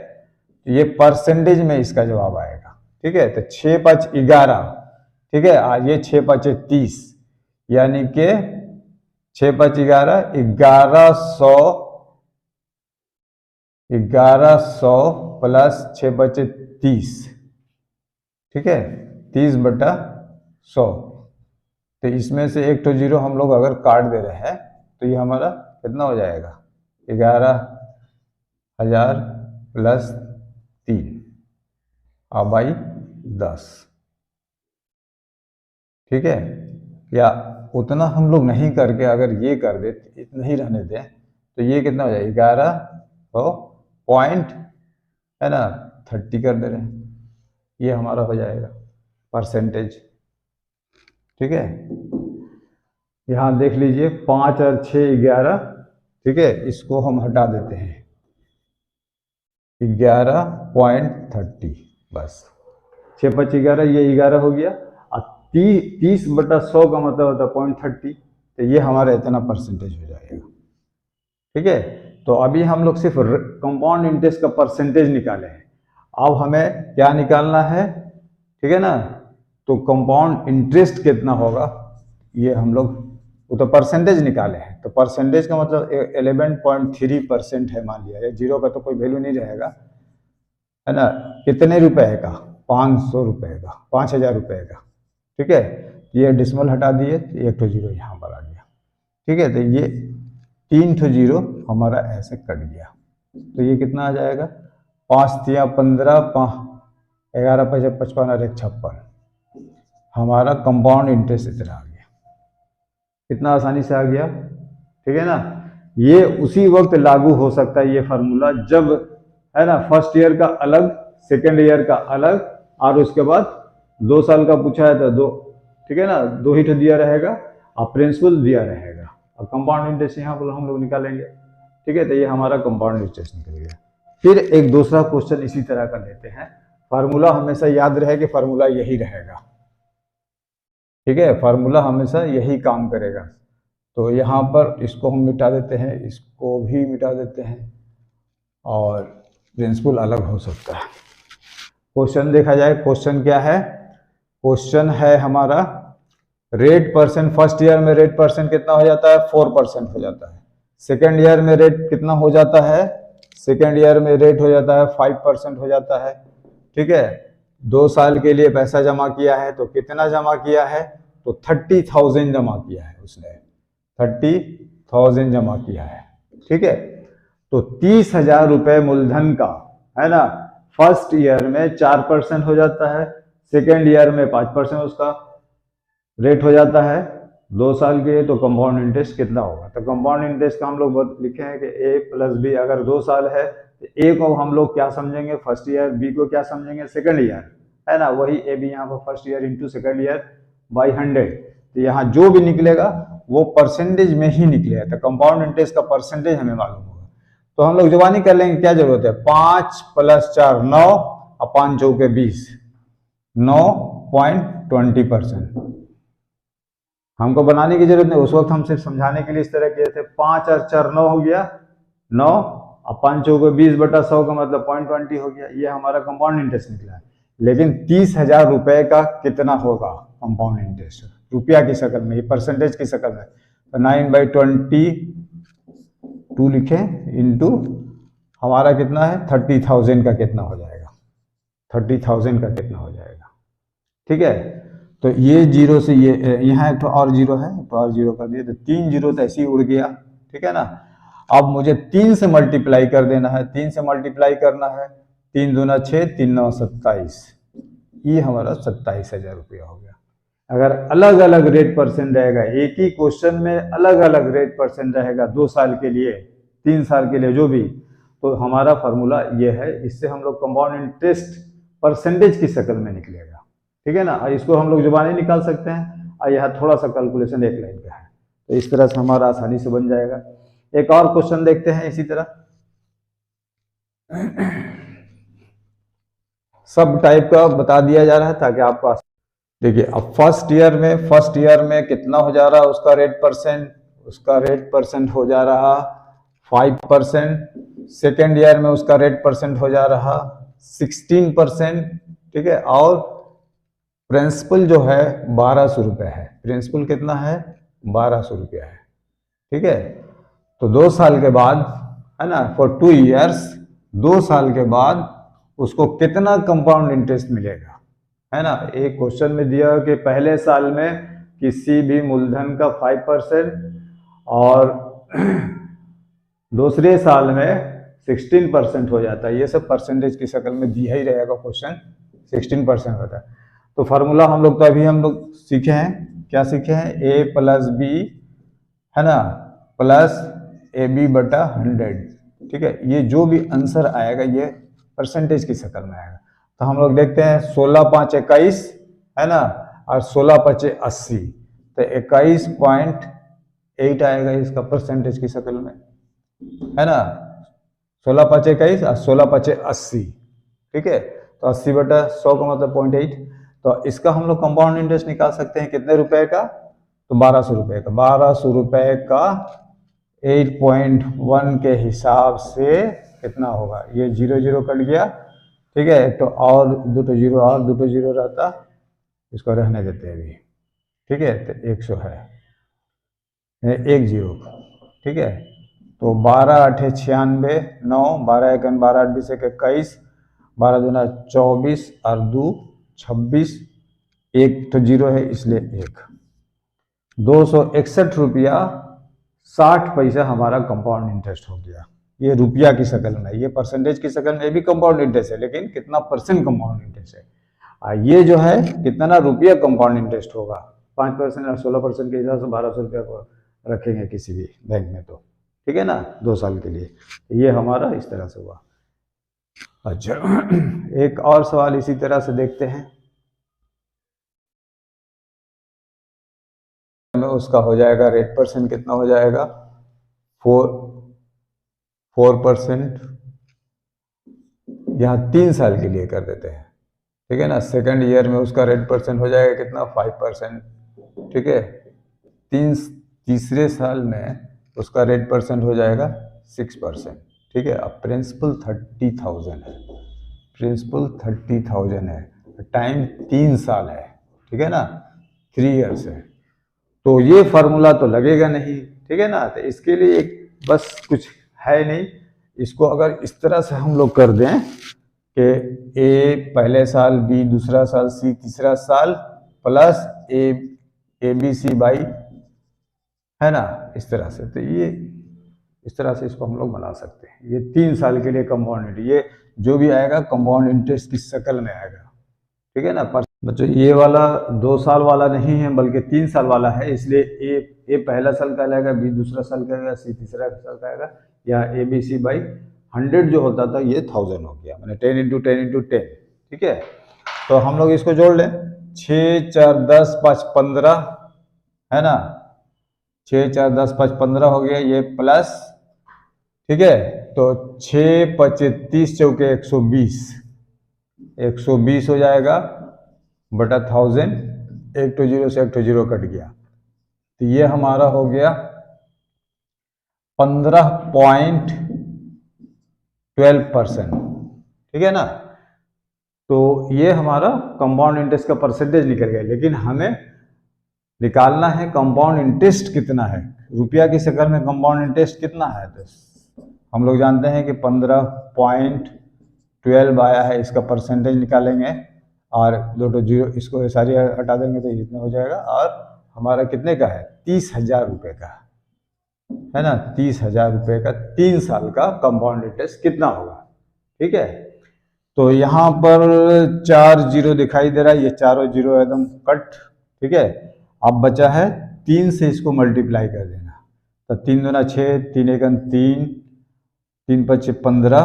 Speaker 1: ये परसेंटेज में इसका जवाब आएगा, ठीक है। तो 6×5 = 11, ठीक है। ये 6×5 = 30, यानी कि 6×5 = 11, 1100 प्लस 6×5 = 30, ठीक है, 30/100। तो इसमें से एक तो जीरो हम लोग अगर काट दे रहे हैं तो ये हमारा कितना हो जाएगा? 11,000 प्लस 3/10, ठीक है। या उतना हम लोग नहीं करके अगर ये कर दे, इतना ही रहने दें, तो ये कितना हो जाएगा? 11 पॉइंट है ना 30 कर दे रहे हैं, ये हमारा हो जाएगा परसेंटेज, ठीक है। यहाँ देख लीजिए 5 और 6 11, ठीक है। इसको हम हटा देते हैं, 11.30, बस 6×5 = 11, ये 11 हो गया, और 30/100 का मतलब होता है 0.30, तो ये हमारा इतना परसेंटेज हो जाएगा, ठीक है। तो अभी हम लोग सिर्फ कंपाउंड इंटरेस्ट का परसेंटेज निकाले हैं, अब हमें क्या निकालना है, ठीक है ना। तो कंपाउंड इंटरेस्ट कितना होगा ये हम लोग, वो तो परसेंटेज निकाले हैं, तो परसेंटेज का मतलब 11.3% है मान लिया, जीरो का तो कोई वैल्यू नहीं रहेगा, है ना। कितने रुपए का? 500 रुपए का, 5,000 रुपए का, ठीक है। ये डिसमल हटा दिए, एक तो जीरो यहाँ पर आ गया, ठीक है। तो ये 3 ठो जीरो हमारा ऐसे कट गया, तो ये कितना आ जाएगा? 5 × 15, 11 × 5 = 55 और 1 = 56, हमारा कंपाउंड इंटरेस्ट इतना आ गया। कितना आसानी से आ गया, ठीक है ना। ये उसी वक्त लागू हो सकता है ये फार्मूला जब, है ना, फर्स्ट ईयर का अलग, सेकेंड ईयर का अलग, और उसके बाद 2 साल का पूछा है तो 2, ठीक है ना, 2 ही तो दिया रहेगा और प्रिंसिपल दिया रहेगा, और कंपाउंड इंटरेस्ट यहाँ पर हम लोग निकालेंगे, ठीक है। तो ये हमारा कंपाउंड इंटरेस्ट निकल गया। फिर एक दूसरा क्वेश्चन इसी तरह का लेते हैं। फार्मूला हमेशा याद रहे कि फार्मूला यही रहेगा, ठीक है, फार्मूला हमेशा यही काम करेगा। तो यहाँ पर इसको हम मिटा देते हैं, इसको भी मिटा देते हैं, और प्रिंसिपल अलग हो सकता है। क्वेश्चन देखा जाए, क्वेश्चन क्या है? क्वेश्चन है हमारा रेट परसेंट, फर्स्ट ईयर में रेट परसेंट कितना हो जाता है? 4% हो जाता है। सेकेंड ईयर में रेट कितना हो जाता है? सेकेंड ईयर में रेट हो जाता है 5% हो जाता है, ठीक है। 2 साल के लिए पैसा जमा किया है, तो कितना जमा किया है? तो 30,000 जमा किया है उसने, 30,000 जमा किया है, ठीक है। तो 30,000 रुपए मूलधन का, है ना, फर्स्ट ईयर में 4% हो जाता है, सेकेंड ईयर में 5% उसका रेट हो जाता है। 2 साल के, तो कंपाउंड इंटरेस्ट कितना होगा? तो कंपाउंड इंटरेस्ट का हम लोग लिखे हैं कि ए प्लस बी, अगर 2 साल है तो ए को हम लोग क्या समझेंगे? फर्स्ट ईयर, बी को क्या समझेंगे? सेकेंड ईयर, है ना। वही ए बी यहाँ पर first year into second year by 100। तो यहाँ जो भी निकलेगा वो परसेंटेज में ही निकलेगा। तो कंपाउंड इंटरेस्ट का परसेंटेज हमें मालूम होगा, तो हम लोग जुबानी कर लेंगे, क्या जरूरत है? 5 + 4 9 और 5 चौके 20, 9.20%। हमको बनाने की जरूरत नहीं, उस वक्त हम सिर्फ समझाने के लिए इस तरह किए थे। 5 और 4 9 हो गया 9, और 5 चौके 20/100 का मतलब 0.20 हो गया। ये हमारा कंपाउंड इंटरेस्ट निकला है। लेकिन 30,000 रुपए का कितना होगा कंपाउंड इंटरेस्ट? रुपया की शक्ल में, ये परसेंटेज की शक्ल में। तो 9/22 लिखे इंटू हमारा कितना है? 30,000 का कितना हो जाएगा? 30,000 का कितना हो जाएगा, ठीक है। तो ये जीरो से ये यहाँ एक तो और जीरो है, तो और जीरो कर दिए, तो 3 जीरो तो ऐसे ही उड़ गया, ठीक है ना। अब मुझे 3 से मल्टीप्लाई कर देना है, 3 से मल्टीप्लाई करना है, 3 दूना 6, 3 9 27, ये हमारा 27,000 रुपया हो गया। अगर अलग अलग रेट परसेंट रहेगा, एक ही क्वेश्चन में अलग अलग रेट परसेंट रहेगा, 2 साल के लिए, 3 साल के लिए, जो भी, तो हमारा फार्मूला ये है। इससे हम लोग कंपाउंड इंटरेस्ट परसेंटेज की शक्ल में निकलेगा, ठीक है ना। और इसको हम लोग जुबानी निकाल सकते हैं, और यह थोड़ा सा कैलकुलेशन एक लाइन का है, तो इस तरह से हमारा आसानी से बन जाएगा। एक और क्वेश्चन देखते हैं इसी तरह, सब टाइप का बता दिया जा रहा है ताकि आपको देखिए। अब फर्स्ट ईयर में कितना हो जा रहा है उसका रेट परसेंट? उसका रेट परसेंट हो जा रहा 5%। सेकेंड ईयर में उसका रेट परसेंट हो जा रहा 16%, ठीक है। और प्रिंसिपल जो है 1,200 रुपये है। प्रिंसिपल कितना है? 1,200 रुपया है, ठीक है। तो 2 साल के बाद, है ना, फॉर 2 ईयर्स, 2 साल के बाद उसको कितना कंपाउंड इंटरेस्ट मिलेगा, है ना। एक क्वेश्चन में दिया कि पहले साल में किसी भी मूलधन का 5% और दूसरे साल में 16% हो जाता है। ये सब परसेंटेज की शक्ल में दिया ही रहेगा क्वेश्चन, 16% होता है। तो फार्मूला हम लोग सीखे हैं, क्या सीखे हैं? a + b, है ना, प्लस AB/100, ठीक है। ये जो भी आंसर आएगा ये परसेंटेज की शक्ल में आएगा। तो हम लोग देखते हैं 16 5 21, है ना, और 16 5 80, तो 21.8 आएगा इसका परसेंटेज की शक्ल में, है ना। 16 5 21 और 16 5 80, ठीक है। तो 80/100 का मतलब 0.8। तो इसका हम लोग कंपाउंड इंटरेस्ट निकाल सकते हैं कितने रुपए का? तो 1,200 रुपए का। 1,200 रुपए का 8.1 के हिसाब से कितना होगा? ये 0 0 कट गया, ठीक है। तो और 2 जीरो और 2 जीरो रहता, इसको रहने देते हैं अभी, ठीक है। तो 100 है, 1 0, ठीक है। तो 12 8 96, 9 12 1 12 8 20 1 21, 12 दूना 24 और 2 26, 1 तो जीरो है इसलिए 1, 261 रुपया 60 पैसा हमारा कंपाउंड इंटरेस्ट हो गया। ये रुपया की शक्ल में, ये परसेंटेज की शक्ल में भी कंपाउंड इंटरेस्ट है, लेकिन कितना परसेंट कंपाउंड इंटरेस्ट है? ये जो है कितना रुपया कंपाउंड इंटरेस्ट होगा? 5% और 16% के हिसाब से 1,200 रुपया को रखेंगे किसी भी बैंक में, तो ठीक है ना, 2 साल के लिए। ये हमारा इस तरह से हुआ। अच्छा, एक और सवाल इसी तरह से देखते हैं। उसका हो जाएगा रेट परसेंट कितना हो जाएगा? 4%, यहाँ 3 साल के लिए कर देते हैं, ठीक है ना। सेकंड ईयर में उसका रेट परसेंट हो जाएगा कितना, 5%, ठीक है। तीसरे साल में उसका रेट परसेंट हो जाएगा 6%, ठीक है। अब प्रिंसिपल 30,000 है, प्रिंसिपल 30,000 है, टाइम 3 साल है, ठीक है ना, 3 ईयर्स है। तो ये फार्मूला तो लगेगा नहीं, ठीक है ना। तो इसके लिए एक बस कुछ है नहीं, इसको अगर इस तरह से हम लोग कर दें कि ए पहले साल, बी दूसरा साल, सी तीसरा साल, plus A B C by, है ना, इस तरह से। तो ये इस तरह से इसको हम लोग बना सकते हैं। ये 3 साल के लिए कंपाउंड इंटरेस्ट, ये जो भी आएगा कंपाउंड इंटरेस्ट की शक्ल में आएगा, ठीक है ना। पर बच्चों ये वाला 2 साल वाला नहीं है बल्कि 3 साल वाला है, इसलिए ए पहला साल का आएगा, बी दूसरा साल का आएगा, सी तीसरा साल का आएगा, या ए बी सी बाई 100 जो होता था ये 1000 हो गया, मैंने 10 × 10 × 10, ठीक है। तो हम लोग इसको जोड़ लें, 6 4 10 5 15, है ना, 6 4 10 5 15 हो गया, ये प्लस, ठीक है। तो 6 5 30 चौके 120, 120 हो जाएगा बटा 1000, एक तो 0 से एक तो 0 कट गया, तो ये हमारा हो गया 15.12%, ठीक है ना। तो ये हमारा कंपाउंड इंटरेस्ट का परसेंटेज निकल गया, लेकिन हमें निकालना है कंपाउंड इंटरेस्ट कितना है, रुपया की शक्ल में कंपाउंड इंटरेस्ट कितना है। तो हम लोग जानते हैं कि 15.12 आया है, इसका परसेंटेज निकालेंगे और 2 0 इसको सारी हटा देंगे तो इतना हो जाएगा, और हमारा कितने का है, 30,000 रुपये का, है ना, 30,000 रुपये का 3 साल का कंपाउंड इंटरेस्ट कितना होगा, ठीक है। तो यहाँ पर 4 0 दिखाई दे रहा है, ये चारों 0 एकदम कट, ठीक है। अब बचा है 3 से इसको मल्टीप्लाई कर देना, तो 3 दूना 6, 3 एकम 3, 3 5 15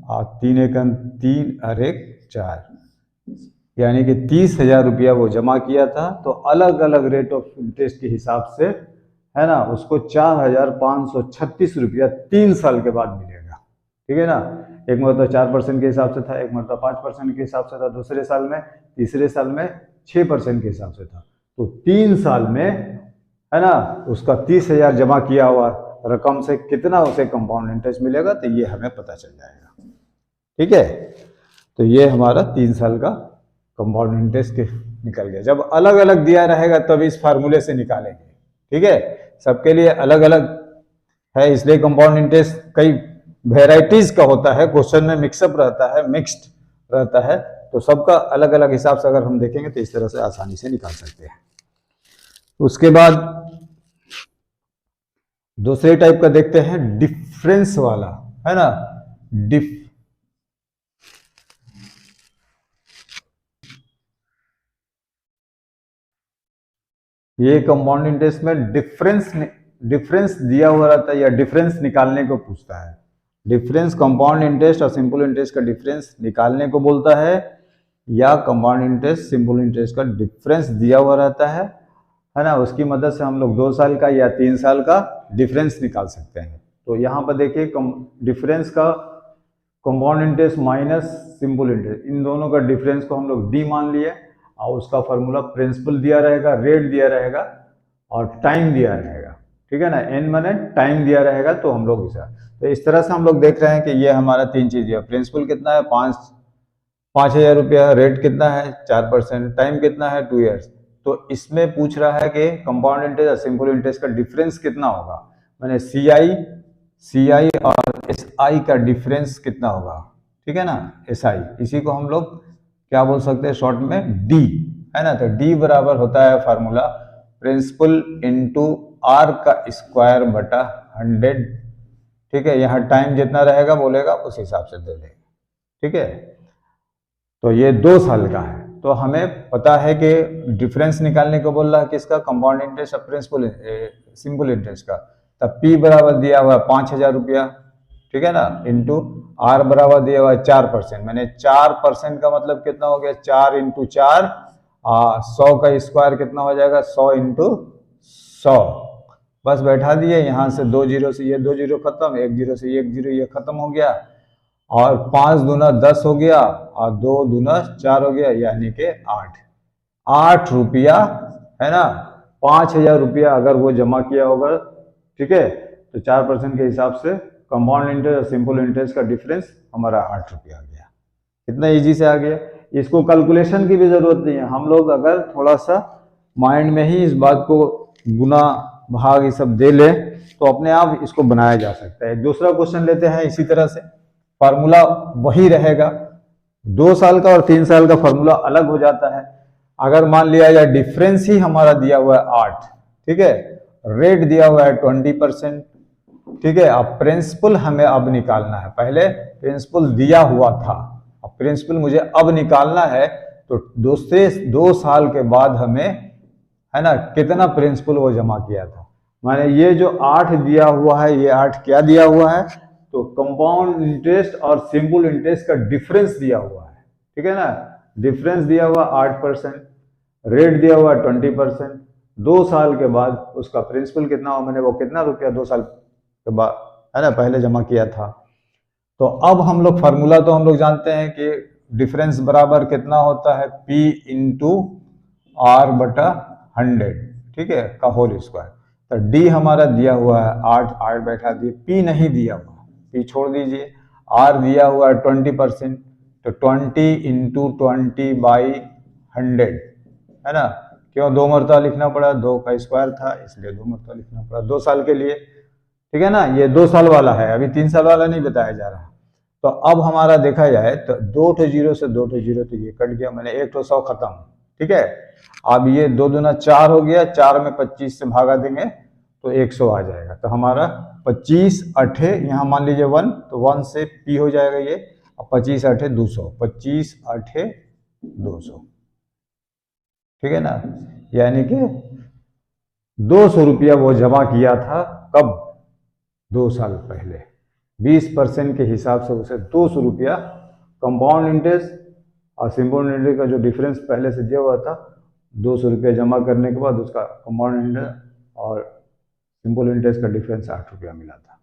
Speaker 1: और 3 एकम 3 और 1 4, यानी कि 30,000 रुपया वो जमा किया था। तो अलग अलग रेट ऑफ इंटरेस्ट के हिसाब से, है ना, उसको 4,536 रुपया 3 साल के बाद मिलेगा, ठीक है ना। एक मरतबा 4% के हिसाब से था, एक मरतबा 5% के हिसाब से था, दूसरे साल में, तीसरे साल में 6% के हिसाब से था। तो 3 साल में, है ना, उसका 30,000 जमा किया हुआ रकम से कितना उसे कंपाउंड इंटरेस्ट मिलेगा, तो ये हमें पता चल जाएगा, ठीक है। तो ये हमारा 3 साल का कंपाउंड इंटरेस्ट निकल गया। जब अलग अलग दिया रहेगा तब इस फार्मूले से निकालेंगे, ठीक है। सबके लिए अलग अलग है, इसलिए कंपाउंड इंटरेस्ट कई वेराइटीज का होता है, क्वेश्चन में मिक्सअप रहता है, मिक्स्ड रहता है, तो सबका अलग अलग हिसाब से अगर हम देखेंगे तो इस तरह से आसानी से निकाल सकते हैं। उसके बाद दूसरे टाइप का देखते हैं, डिफरेंस वाला, है ना। ये कंपाउंड इंटरेस्ट में डिफरेंस दिया हुआ रहता है या डिफरेंस निकालने को पूछता है। डिफरेंस कंपाउंड इंटरेस्ट और सिंपल इंटरेस्ट का डिफरेंस निकालने को बोलता है, या कंपाउंड इंटरेस्ट सिंपल इंटरेस्ट का डिफरेंस दिया हुआ रहता है ना, उसकी मदद से हम लोग 2 साल का या 3 साल का डिफरेंस निकाल सकते हैं। तो यहाँ पर देखिए डिफरेंस का compound interest minus simple interest, इन दोनों का डिफरेंस को हम लोग डी मान लिए, और उसका फॉर्मूला प्रिंसिपल दिया रहेगा, रेट दिया रहेगा और टाइम दिया रहेगा, ठीक है ना। एन माने टाइम दिया रहेगा, तो हम लोग तो इस तरह से हम लोग देख रहे हैं कि ये हमारा 3 चीज है। प्रिंसिपल कितना है, 5,000 रुपया, रेट कितना है 4%, टाइम कितना है 2 ईयर्स। तो इसमें पूछ रहा है कि कंपाउंड इंटरेस्ट और सिंपल इंटरेस्ट का डिफरेंस कितना होगा, मैंने CI और SI का डिफरेंस कितना होगा, ठीक है ना, SI, इसी को हम लोग क्या बोल सकते हैं शॉर्ट में, डी, है ना। तो डी बराबर होता है फार्मूला प्रिंसिपल इंटू R का स्क्वायर बटा 100, ठीक है। यहाँ टाइम जितना रहेगा बोलेगा उस हिसाब से दे देगा, ठीक है। तो ये 2 साल का है, तो हमें पता है कि डिफरेंस निकालने को बोल रहा है किसका, कंपाउंड इंटरेस्ट और प्रिंसिपल सिंपल इंटरेस्ट का। तब P बराबर दिया हुआ है 5,000 रुपया, ठीक है ना, इंटू R बराबर दिया हुआ है 4%, मैंने 4% का मतलब कितना हो गया, 4 × 4, 100 का स्क्वायर कितना हो जाएगा, 100 × 100, बस बैठा दिए। यहाँ से 2 0 से ये 2 0 खत्म, 1 0 से 1 0 ये खत्म हो गया, और 5 दूना 10 हो गया और 2 दूना 4 हो गया, यानी कि 8 रुपया, है ना। 5,000 रुपया अगर वो जमा किया होगा, ठीक है, तो 4% के हिसाब से कंपाउंड इंटरेस्ट और सिंपल इंटरेस्ट का डिफरेंस हमारा 8 रुपया आ गया। कितना इजी से आ गया। इसको कैलकुलेशन की भी जरूरत नहीं है, हम लोग अगर थोड़ा सा माइंड में ही इस बात को गुना भाग ये सब दे ले तो अपने आप इसको बनाया जा सकता है। दूसरा क्वेश्चन लेते हैं इसी तरह से, फार्मूला वही रहेगा, 2 साल का और 3 साल का फार्मूला अलग हो जाता है। अगर मान लिया जाए डिफरेंस ही हमारा दिया हुआ है 8, ठीक है, रेट दिया हुआ है 20%, ठीक है। अब प्रिंसिपल हमें अब निकालना है, पहले प्रिंसिपल दिया हुआ था, अब प्रिंसिपल मुझे अब निकालना है। तो दूसरे 2 साल के बाद हमें, है ना, कितना प्रिंसिपल वो जमा किया था। माने ये जो 8 दिया हुआ है, ये 8 क्या दिया हुआ है, तो कंपाउंड इंटरेस्ट और सिंपल इंटरेस्ट का डिफरेंस दिया हुआ है, ठीक है ना। डिफरेंस दिया हुआ 8%, रेट दिया हुआ 20%, 2 साल के बाद उसका प्रिंसिपल कितना हो, मैंने वो कितना रुपया 2 साल के बाद, है ना, पहले जमा किया था। तो अब हम लोग फार्मूला तो हम लोग जानते हैं कि डिफरेंस बराबर कितना होता है, P इंटू आर बटा 100, ठीक है, का होल स्क्वायर। तो D हमारा दिया हुआ है 8, 8 बैठा दिए, P नहीं दिया हुआ, P छोड़ दीजिए, R दिया हुआ है 20%, तो 20 इंटू 20/100, है ना। क्यों 2 मरतबा लिखना पड़ा, 2 का स्क्वायर था इसलिए 2 मरतबा लिखना पड़ा, 2 साल के लिए, ठीक है ना। ये 2 साल वाला है, अभी 3 साल वाला नहीं बताया जा रहा। तो अब हमारा देखा जाए तो 2 ठो जीरो से 2 ठो जीरो, तो ये कट गया, मैंने 1 ठो 100 खत्म, ठीक है। अब ये 2 दूना 4 हो गया, 4 में 25 से भागा देंगे तो 100 आ जाएगा। तो हमारा 25 अठे, यहाँ मान लीजिए 1, तो 1 से P हो जाएगा ये, और 25 अठे 200, 25 अठे 200, ठीक है ना। यानी कि 200 रुपया वो जमा किया था, कब, 2 साल पहले। 20% के हिसाब से उसे 200 रुपया कंपाउंड इंटरेस्ट और सिंपल इंटरेस्ट का जो डिफरेंस पहले से दिया हुआ था, 200 रुपया जमा करने के बाद उसका कंपाउंड इंटरेस्ट और सिंपल इंटरेस्ट का डिफरेंस 8 रुपया मिला था,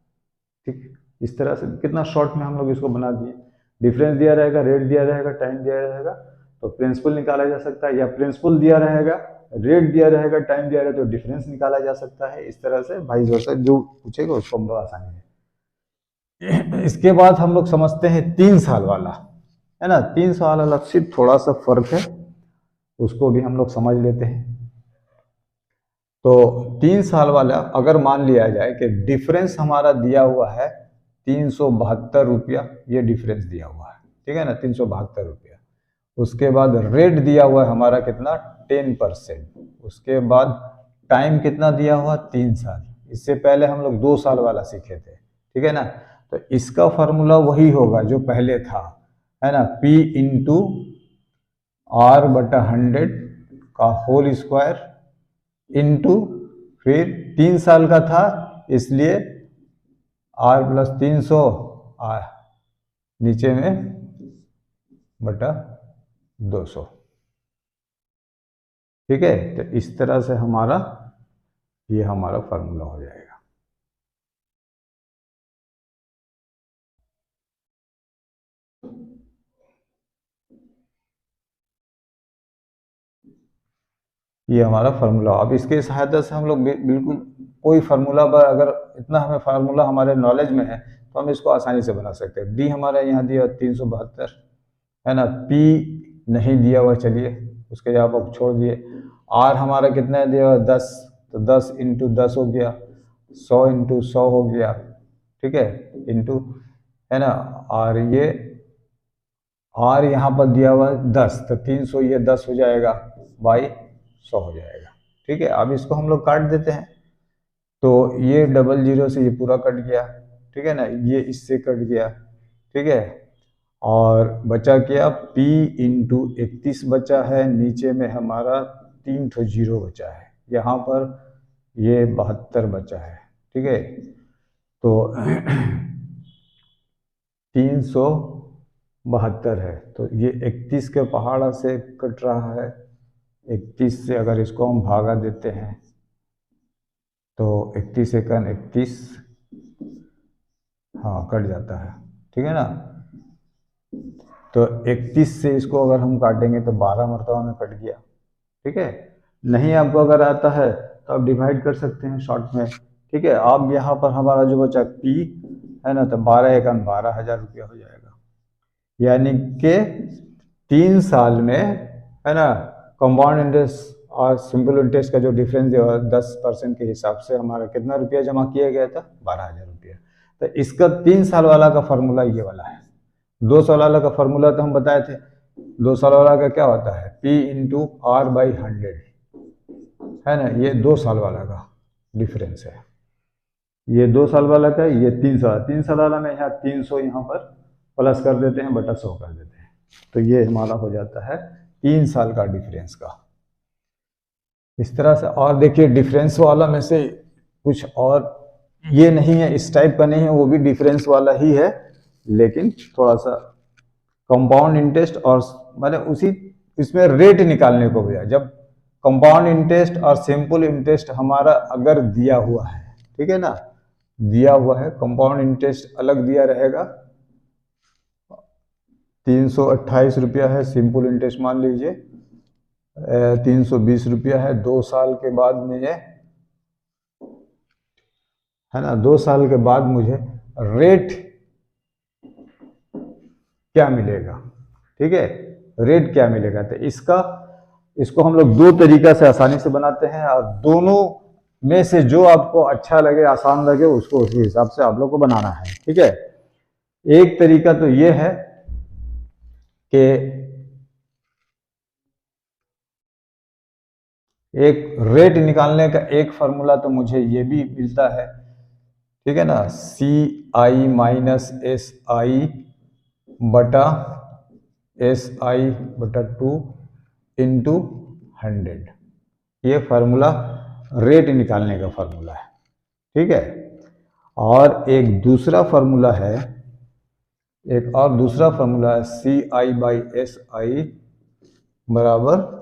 Speaker 1: ठीक। इस तरह से कितना शॉर्ट में हम लोग इसको बना दिए। डिफरेंस दिया रहेगा, रेट दिया रहेगा, टाइम दिया रहेगा, तो प्रिंसिपल निकाला जा सकता है, या प्रिंसिपल दिया रहेगा, रेट दिया रहेगा, टाइम दिया रहेगा, तो डिफरेंस निकाला जा सकता है। इस तरह से भाई जो पूछेगा उसको हम लोग आसानी है। इसके बाद हम लोग समझते हैं 3 साल वाला, है ना। 3 साल वाला सिर्फ थोड़ा सा फर्क है, उसको भी हम लोग समझ लेते हैं। तो 3 साल वाला अगर मान लिया जाए कि डिफरेंस हमारा दिया हुआ है 372 रुपया, ये डिफरेंस दिया हुआ है, ठीक है ना, 372 रुपया। उसके बाद रेट दिया हुआ है हमारा कितना, 10%। उसके बाद टाइम कितना दिया हुआ, 3 साल। इससे पहले हम लोग 2 साल वाला सीखे थे, ठीक है ना। तो इसका फॉर्मूला वही होगा जो पहले था, है ना, P इंटू आर बटा 100 का होल स्क्वायर इंटू, फिर 3 साल का था इसलिए R प्लस 300 आर नीचे में बटा 200, ठीक है। तो इस तरह से हमारा ये हमारा फार्मूला हो जाएगा। ये हमारा फार्मूला। अब इसके सहायता से हम लोग बिल्कुल कोई फार्मूला पर, अगर इतना हमें फार्मूला हमारे नॉलेज में है तो हम इसको आसानी से बना सकते हैं। डी हमारा यहाँ दिया 372, है ना। पी नहीं दिया हुआ, चलिए उसके जगह पर छोड़ दिए। आर हमारा कितना दिया हुआ, 10, तो 10 इंटू 10 हो गया, 100 इंटू 100 हो गया, ठीक है, इंटू, है ना। और ये आर यहाँ पर दिया हुआ है 10, तो 300 ये 10 हो जाएगा, बाई 100 हो जाएगा, ठीक है। अब इसको हम लोग काट देते हैं, तो ये 00 से ये पूरा कट गया, ठीक है ना, ये इससे कट गया, ठीक है। और बचा क्या, P इंटू 31 बचा है, नीचे में हमारा 3 ठो जीरो बचा है, यहाँ पर ये 72 बचा है, ठीक है। तो 372 है, तो ये 31 के पहाड़ा से कट रहा है। 31 से अगर इसको हम भागा देते हैं तो 31 एकन 31, हाँ कट जाता है, ठीक है ना। तो 31 से इसको अगर हम काटेंगे तो 12 मरतबा में कट गया। ठीक है, नहीं आपको अगर आता है तो आप डिवाइड कर सकते हैं शॉर्ट में। ठीक है, अब यहाँ पर हमारा जो बचा P है ना, तो 12 एकन 12,000 रुपया हो जाएगा। यानी कि 3 साल में है ना, कंपाउंड इंटरेस्ट और सिंपल इंटरेस्ट का जो डिफरेंस है 10% के हिसाब से हमारा कितना रुपया जमा किया गया था, 12,000 रुपया। तो इसका 3 साल वाला का फॉर्मूला ये वाला है। 2 साल वाला का फॉर्मूला तो हम बताए थे, 2 साल वाला का क्या होता है, P इंटू आर बाई 100 है ना, ये 2 साल वाला का डिफरेंस है। ये 2 साल वाला का, ये 3 साल वाला में यहाँ 300 यहाँ पर प्लस कर देते हैं, बटा 100 कर देते हैं, तो ये हमारा हो जाता है 3 साल का डिफरेंस का। इस तरह से। और देखिए डिफरेंस वाला में से कुछ और ये नहीं है, इस टाइप का नहीं है, वो भी डिफरेंस वाला ही है, लेकिन थोड़ा सा कंपाउंड इंटरेस्ट और मैंने उसी इसमें रेट निकालने को भैया, जब कंपाउंड इंटरेस्ट और सिंपल इंटरेस्ट हमारा अगर दिया हुआ है, ठीक है ना, दिया हुआ है, कंपाउंड इंटरेस्ट अलग दिया रहेगा 328 रुपया है, सिंपल इंटरेस्ट मान लीजिए 320 रुपया है। 2 साल के बाद में ये है ना, 2 साल के बाद मुझे रेट क्या मिलेगा, ठीक है, रेट क्या मिलेगा। तो इसको हम लोग 2 तरीका से आसानी से बनाते हैं, और दोनों में से जो आपको अच्छा लगे, आसान लगे, उसको उसी हिसाब से आप लोग को बनाना है। ठीक है, एक तरीका तो ये है कि एक रेट निकालने का एक फॉर्मूला तो मुझे ये भी मिलता है, ठीक है ना, CI माइनस SI बटा SI बटा 2 इंटू 100, ये फार्मूला रेट निकालने का फार्मूला है। ठीक है, और एक दूसरा फार्मूला है, एक और दूसरा फार्मूला है CI बाई SI बराबर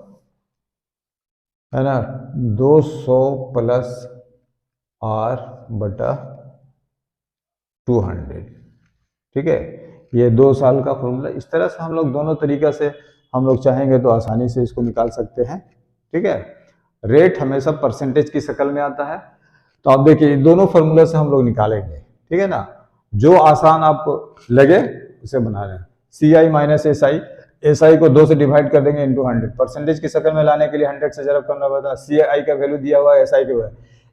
Speaker 1: है ना 200 प्लस R बटा 200। ठीक है, ये 2 साल का फॉर्मूला। इस तरह से हम लोग दोनों तरीका से हम लोग चाहेंगे तो आसानी से इसको निकाल सकते हैं। ठीक है, रेट हमेशा परसेंटेज की शक्ल में आता है, तो आप देखिए दोनों फॉर्मूले से हम लोग निकालेंगे। ठीक है ना, जो आसान आपको लगे उसे बना लें। CI माइनस SI को 2 से डिवाइड कर देंगे इंटू 100, परसेंटेज की शक्ल में लाने के लिए 100 से जरा करना पड़ता है। CI का वैल्यू दिया हुआ है, SI का वैल्यू,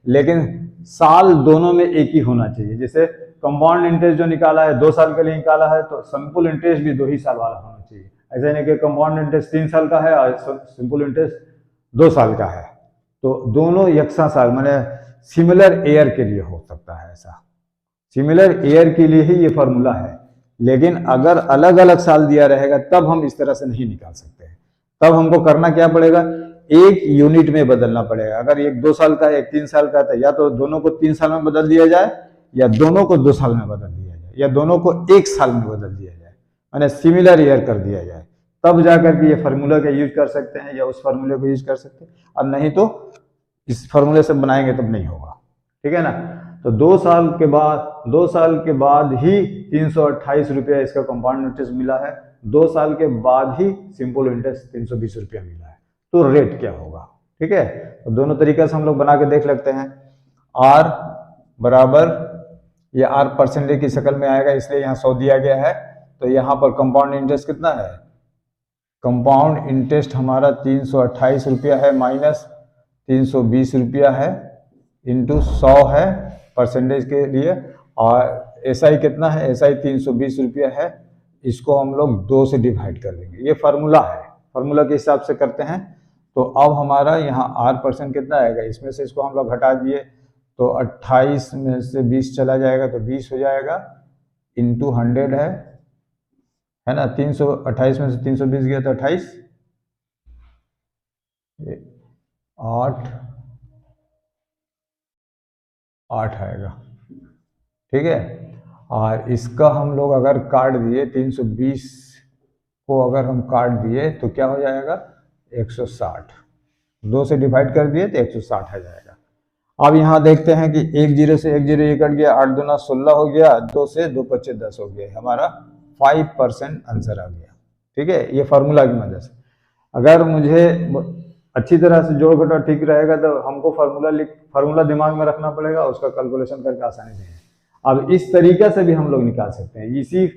Speaker 1: लेकिन साल दोनों में एक ही होना चाहिए। जैसे कंपाउंड इंटरेस्ट जो निकाला है 2 साल के लिए निकाला है, तो सिंपल इंटरेस्ट भी 2 ही साल वाला होना चाहिए। ऐसा नहीं कि कंपाउंड इंटरेस्ट 3 साल का है और सिंपल इंटरेस्ट 2 साल का है, तो दोनों यकसा साल माने सिमिलर ईयर के लिए हो सकता है। ऐसा सिमिलर ईयर के लिए ही ये फॉर्मूला है, लेकिन अगर अलग अलग साल दिया रहेगा तब हम इस तरह से नहीं निकाल सकते हैं। तब हमको करना क्या पड़ेगा, एक यूनिट में बदलना पड़ेगा। अगर एक 2 साल का है, एक 3 साल का है, या तो दोनों को 3 साल में बदल दिया जाए, या दोनों को 2 साल में बदल दिया जाए, या दोनों को 1 साल में बदल दिया जाए, माने सिमिलर ईयर कर दिया जाए, तब जाकर के ये फार्मूला का यूज कर सकते हैं, या उस फार्मूले को यूज कर सकते हैं। और नहीं तो इस फार्मूले से बनाएंगे तब नहीं होगा। ठीक है ना, तो 2 साल के बाद ही 328 रुपया इसका कंपाउंड इंटरेस्ट मिला है, 2 साल के बाद ही सिंपल इंटरेस्ट 320 रुपया मिला है, तो रेट क्या होगा। ठीक है, तो दोनों तरीके से हम लोग बना के देख लेते हैं। R बराबर, ये R परसेंटेज की शक्ल में आएगा, इसलिए यहाँ 100 दिया गया है, तो यहाँ पर कंपाउंड इंटरेस्ट कितना है, कंपाउंड इंटरेस्ट हमारा 328 रुपया है, माइनस 320 रुपया है, इंटू 100 है परसेंटेज के लिए, और SI कितना है, SI 320 रुपया है, इसको हम लोग 2 से डिवाइड कर देंगे। ये फार्मूला है, फार्मूला के हिसाब से करते हैं। तो अब हमारा यहाँ R% कितना आएगा, इसमें से इसको हम लोग हटा दिए तो 28 में से 20 चला जाएगा, तो 20 हो जाएगा, इंटू 100 है ना, 328 में से 320 गया तो 28, 8 आएगा। ठीक है, और इसका हम लोग अगर काट दिए 320 को अगर हम काट दिए तो क्या हो जाएगा, 160, 2 से डिवाइड कर दिए तो 160 आ जाएगा। अब यहाँ देखते हैं कि 1 0 से 1 0 ये कट गया, 8 दूना 16 हो गया, 2 से 2 25 10 हो गया हमारा 5% आंसर आ गया। ठीक है, ये फार्मूला की मदद से। अगर मुझे अच्छी तरह से जोड़ घटा ठीक रहेगा तो हमको फार्मूला दिमाग में रखना पड़ेगा, उसका कैलकुलेशन करके आसानी से। अब इस तरीके से भी हम लोग निकाल सकते हैं, इसी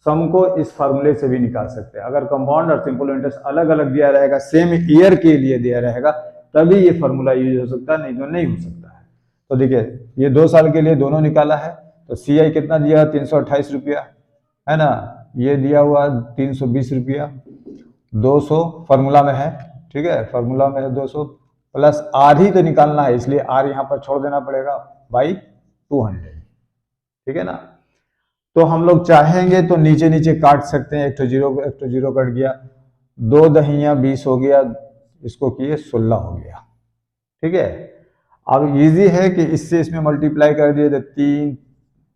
Speaker 1: सम को इस फार्मूले से भी निकाल सकते हैं। अगर कंपाउंड और सिंपल इंटरेस्ट अलग अलग दिया रहेगा, सेम ईयर के लिए दिया रहेगा, तभी ये फार्मूला यूज हो सकता है, नहीं तो नहीं हो सकता है। तो देखिए, ये 2 साल के लिए दोनों निकाला है, तो CI कितना दिया, 328 रुपया, है ना। ये दिया हुआ 320 रुपया, 200 फार्मूला में है। ठीक है, फार्मूला में है 200 प्लस आर ही तो निकालना है, इसलिए आर यहाँ पर छोड़ देना पड़ेगा बाई 200। ठीक है ना। तो हम लोग चाहेंगे तो नीचे नीचे काट सकते हैं, एक तो जीरो कट गया, 2 दहिया 20 हो गया, इसको किए 16 हो गया। ठीक है, अब इजी है कि इससे इसमें मल्टीप्लाई कर दिए तो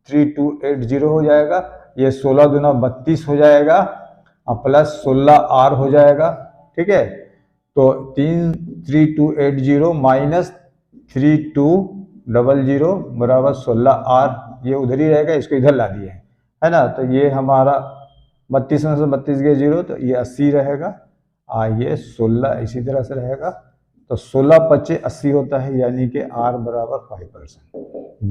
Speaker 1: 3280 हो जाएगा, ये 16 दूना 32 हो जाएगा और प्लस 16R हो जाएगा। ठीक है, तो 33280 माइनस 3200 बराबर 16R, ये उधर ही रहेगा, इसको इधर ला दिए है ना। तो ये हमारा 32 में से 32 गया 0, तो ये 80 रहेगा, ये 16 इसी तरह से रहेगा। तो 16 25 80 होता है, यानी कि R बराबर 5%।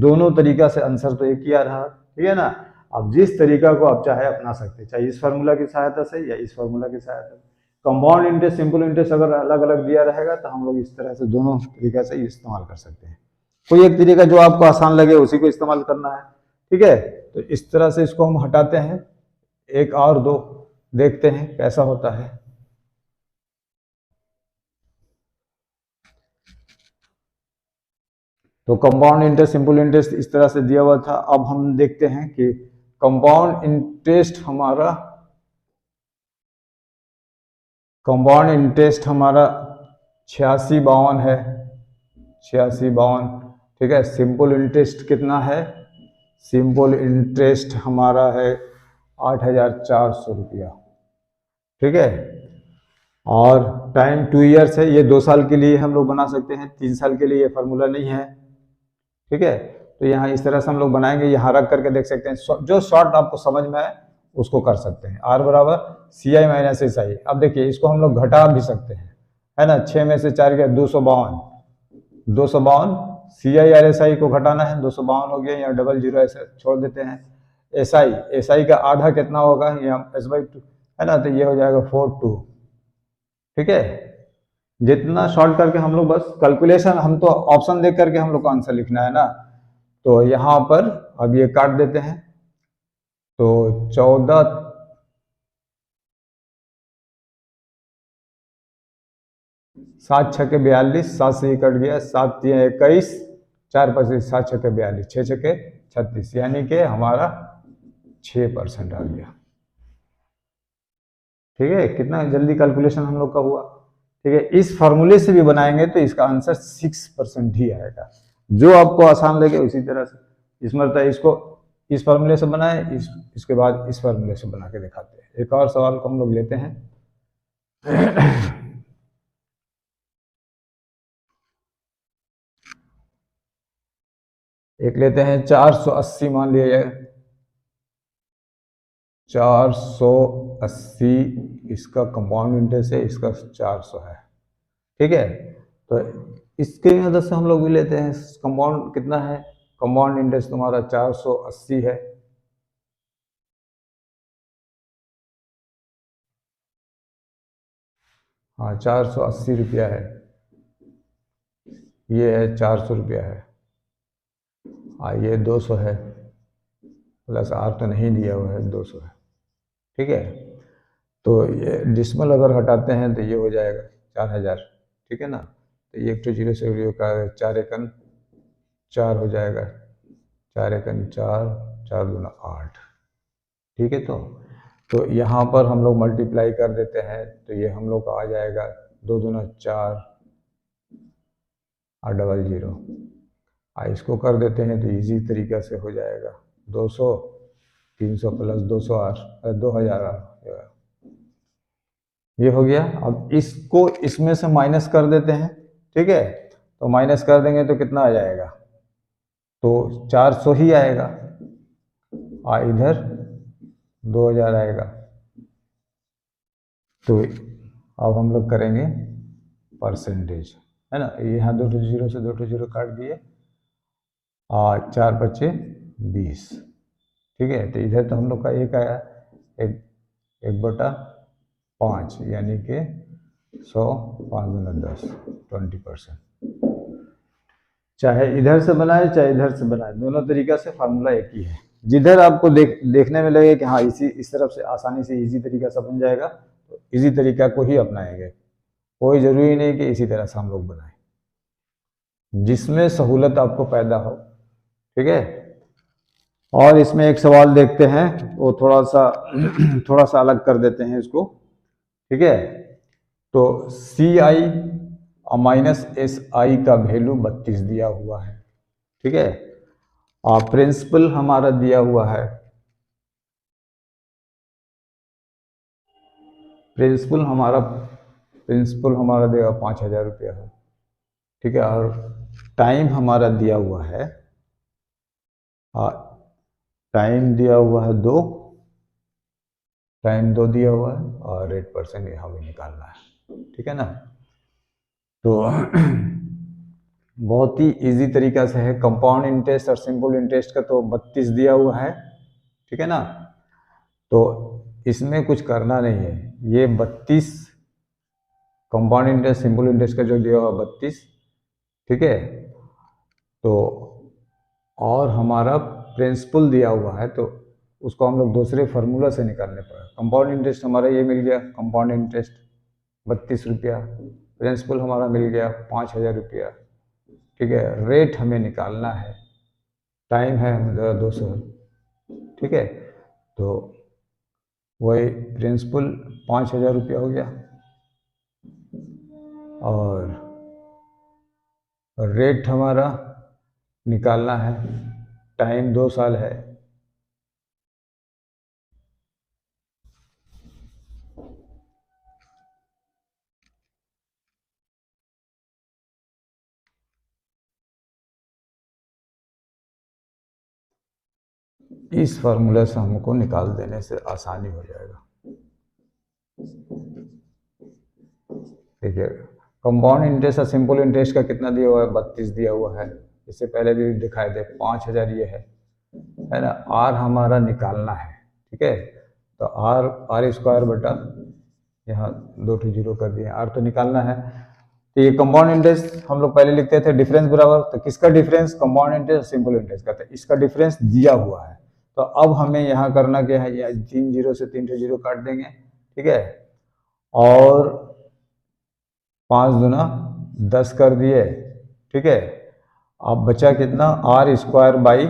Speaker 1: दोनों तरीका से आंसर तो एक ही आ रहा। ठीक है ना। अब जिस तरीका को आप चाहे अपना सकते हैं, चाहे इस फार्मूला की सहायता से या इस फार्मूला की सहायता से। कंपाउंड इंटरेस्ट, सिंपल इंटरेस्ट अगर अलग अलग दिया रहेगा तो हम लोग इस तरह से दोनों तरीका से इस्तेमाल कर सकते हैं। कोई एक तरीका जो आपको आसान लगे उसी को इस्तेमाल करना है। ठीक है, तो इस तरह से इसको हम हटाते हैं, 1 और 2 देखते हैं कैसा होता है। तो कंपाउंड इंटरेस्ट, सिंपल इंटरेस्ट इस तरह से दिया हुआ था। अब हम देखते हैं कि कंपाउंड इंटरेस्ट हमारा 8652 है, 8652। ठीक है, सिंपल इंटरेस्ट कितना है, सिंपल इंटरेस्ट हमारा है 8400 रुपया। ठीक है, और टाइम 2 ईयर्स है, ये 2 साल के लिए हम लोग बना सकते हैं, 3 साल के लिए ये फार्मूला नहीं है। ठीक है, तो यहाँ इस तरह से हम लोग बनाएंगे, यहाँ रख करके देख सकते हैं, जो शॉर्ट आपको समझ में आए उसको कर सकते हैं। R बराबर CI माइनस SI। अब देखिए, इसको हम लोग घटा भी सकते हैं, है ना। 6 में से 4 गया 252, CI और SI को घटाना है, 252 हो गया, यहाँ 00 ऐसे छोड़ देते हैं। SI का आधा कितना होगा, यहाँ S/2 है ना, तो ये हो जाएगा 42। ठीक है, जितना शॉर्ट करके हम लोग बस कैलकुलेशन, हम तो ऑप्शन देख करके हम लोग को आंसर लिखना है ना। तो यहाँ पर अब ये काट देते हैं, तो 14 7 छके 42, 7 से ही कट गया, 7 तिया 21, 4 25, 7 छके 42, 6 छके 36, यानी कि हमारा 6% आ गया। ठीक है, कितना जल्दी कैलकुलेशन हम लोग का हुआ। ठीक है, इस फार्मूले से भी बनाएंगे तो इसका आंसर 6% ही आएगा। जो आपको आसान लगे उसी तरह से। इसमें इसको इस फार्मूले से बनाए, इसके बाद इस फार्मूले से बना के दिखाते हैं। एक और सवाल को हम लोग लेते हैं। एक लेते हैं 480, मान लिया जाए 480, इसका कंपाउंड इंटरेस्ट है, इसका 400 है। ठीक है, तो इसके मदद से हम लोग भी लेते हैं। कंपाउंड कितना है, कंपाउंड इंटरेस्ट तुम्हारा 480 है। हाँ, 480 रुपया है, ये है 400 रुपया है, ये 200 है, प्लस R तो नहीं दिया हुआ है, 200 है। ठीक है, तो ये डिसमल अगर हटाते हैं तो ये हो जाएगा 4000। ठीक है ना, तो ये 1 तो 0 से 0 का 4 एकन 4 हो जाएगा, 4 एकन 4, 4 दूना 8। ठीक है, तो यहाँ पर हम लोग मल्टीप्लाई कर देते हैं, तो ये हम लोग का आ जाएगा 2 दूना 4 और 00। इसको कर देते हैं तो इजी तरीका से हो जाएगा, 200 300 प्लस 200 R 2000 R, ये हो गया। अब इसको इसमें से माइनस कर देते हैं। ठीक है, तो माइनस कर देंगे तो कितना आ जाएगा, तो 400 ही आएगा। इधर 2000 आएगा। तो अब हम लोग करेंगे परसेंटेज, है ना। यहाँ 2 जीरो से 2 जीरो काट दिए, 4 बचे 20, ठीक है। तो इधर तो हम लोग का एक आया, 1/5, यानी कि 100, 5 गुना 10, 20%। चाहे इधर से बनाए चाहे इधर से बनाए, दोनों तरीका से फार्मूला एक ही है। जिधर आपको देखने में लगे कि हाँ इस तरफ से आसानी से इजी तरीका से बन जाएगा, तो इजी तरीका को ही अपनाएंगे। कोई जरूरी नहीं कि इसी तरह से हम लोग बनाएं, जिसमें सहूलत आपको पैदा हो, ठीक है। और इसमें एक सवाल देखते हैं, वो थोड़ा सा अलग कर देते हैं इसको, ठीक है। तो CI माइनस SI का वैल्यू 32 दिया हुआ है, ठीक है। प्रिंसिपल हमारा दिया हुआ है, प्रिंसिपल हमारा देगा 5000 रुपया है, ठीक है। और टाइम हमारा दिया हुआ है, टाइम दिया हुआ है 2, टाइम 2 दिया हुआ है, और रेट परसेंट हमें निकालना है, ठीक है ना। तो बहुत ही इजी तरीका से है। कंपाउंड इंटरेस्ट और सिंपल इंटरेस्ट का तो 32 दिया हुआ है, ठीक है ना। तो इसमें कुछ करना नहीं है, ये 32 कंपाउंड इंटरेस्ट सिंपल इंटरेस्ट का जो दिया हुआ 32, ठीक है। तो और हमारा प्रिंसिपल दिया हुआ है, तो उसको हम लोग दूसरे फार्मूला से निकालने पड़े। कंपाउंड इंटरेस्ट हमारा ये मिल गया, कंपाउंड इंटरेस्ट 32 रुपया, प्रिंसिपल हमारा मिल गया 5000 रुपया, ठीक है। रेट हमें निकालना है, टाइम है 200, ठीक है। तो वही प्रिंसिपल 5000 रुपया हो गया, और रेट हमारा निकालना है, टाइम 2 साल है, इस फार्मूले से हमको निकाल देने से आसानी हो जाएगा, ठीक है। कंपाउंड इंटरेस्ट और सिंपल इंटरेस्ट का कितना दिया हुआ है, 32 दिया हुआ है। इससे पहले भी दिखाए थे 5000 ये है ना। आर हमारा निकालना है, ठीक है। तो आर स्क्वायर बटा, यहाँ 2 जीरो कर दिए, आर तो निकालना है। तो ये कंपाउंड इंटरेस्ट हम लोग पहले लिखते थे डिफरेंस बराबर, तो किसका difference, compound interest simple interest का, तो इसका डिफरेंस दिया हुआ है। तो अब हमें यहाँ करना क्या है, 3 जीरो से 3 जीरो काट देंगे, ठीक है। और 5 दूना 10 कर दिए, ठीक है। अब बचा कितना, आर स्क्वायर बाई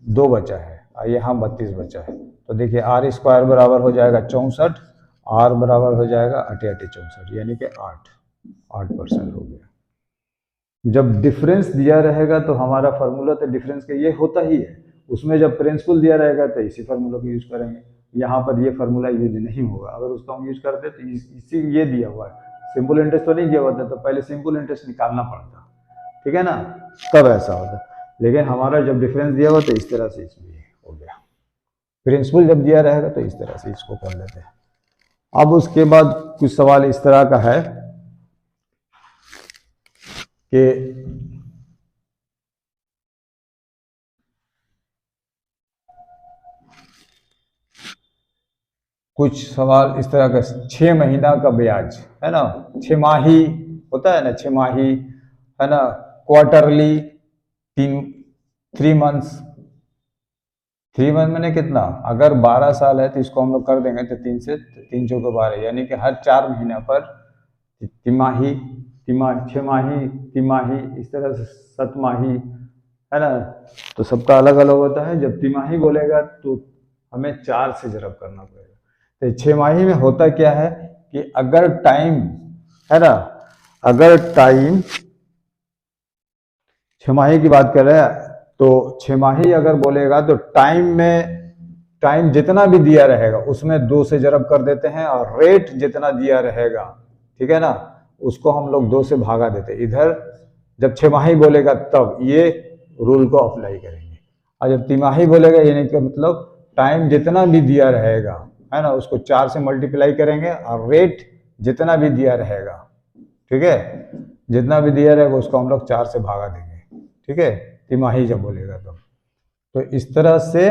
Speaker 1: 2 बचा है, और यहाँ 32 बचा है। तो देखिए आर स्क्वायर बराबर हो जाएगा 64, आर बराबर हो जाएगा 8 64, यानी कि 8% हो गया। जब डिफरेंस दिया रहेगा तो हमारा फार्मूला तो डिफरेंस का ये होता ही है, उसमें जब प्रिंसिपल दिया रहेगा तो इसी फार्मूला को यूज करेंगे। यहाँ पर ये फार्मूला यूज नहीं होगा, अगर उसको हम यूज करते तो इसी ये दिया हुआ है, सिंपल इंटरेस्ट तो नहीं दिया होता, तो पहले सिंपल इंटरेस्ट निकालना पड़ता, ठीक है ना, तब ऐसा होता। लेकिन हमारा जब डिफरेंस दिया हुआ तो इस तरह से इसमें हो गया, प्रिंसिपल जब दिया रहेगा तो इस तरह से इसको कर लेते हैं। अब उसके बाद कुछ सवाल इस तरह का है कि कुछ सवाल इस तरह का, 6 महीना का ब्याज, है ना, 6 माही होता है ना, 6 माही, है ना, क्वार्टरली, 3 मंथ्स, 3 मंथ मैंने कितना, अगर 12 साल है तो इसको हम लोग कर देंगे तो 3 से 3 चौके 12, यानी कि हर 4 महीना पर तिमाही, 6 माही, तिमाही, इस तरह से 7 माही, है ना। तो सबका अलग अलग होता है। जब तिमाही बोलेगा तो हमें 4 से जरब करना पड़ेगा। तो 6 माही में होता क्या है कि अगर टाइम, है ना, अगर टाइम 6 माही की बात कर रहे हैं, तो 6 माही अगर बोलेगा तो टाइम जितना भी दिया रहेगा उसमें 2 से जरब कर देते हैं, और रेट जितना दिया रहेगा, ठीक है ना, उसको हम लोग 2 से भागा देते हैं। इधर जब 6 माही बोलेगा तब ये रूल को अप्लाई करेंगे, और जब तिमाही बोलेगा यानी कि मतलब टाइम जितना भी दिया रहेगा, है ना, उसको 4 से मल्टीप्लाई करेंगे और रेट जितना भी दिया रहेगा, ठीक है, जितना भी दिया रहेगा उसको हम लोग 4 से भागा देंगे, ठीक है, तिमाही जब बोलेगा तो इस तरह से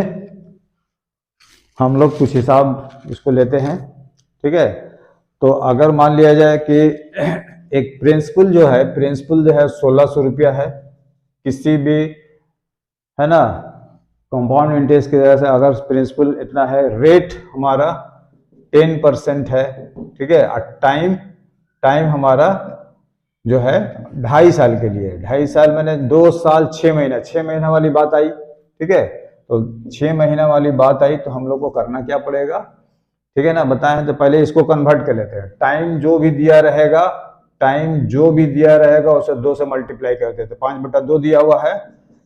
Speaker 1: हम लोग कुछ हिसाब इसको लेते हैं, ठीक है। तो अगर मान लिया जाए कि एक प्रिंसिपल जो है 1600 रुपया है, किसी भी, है ना, कंपाउंड इंटरेस्ट की वजह से अगर प्रिंसिपल इतना है, रेट हमारा 10% है, ठीक है, और टाइम हमारा जो है 2.5 साल के लिए, 2.5 साल मैंने 2 साल 6 महीना, 6 महीना वाली बात आई, ठीक है। तो 6 महीना वाली बात आई तो हम लोग को करना क्या पड़ेगा, ठीक है ना, बताएं तो पहले इसको कन्वर्ट कर लेते हैं। टाइम जो भी दिया रहेगा उसे 2 से मल्टीप्लाई कर देते हैं। 5/2 दिया हुआ है,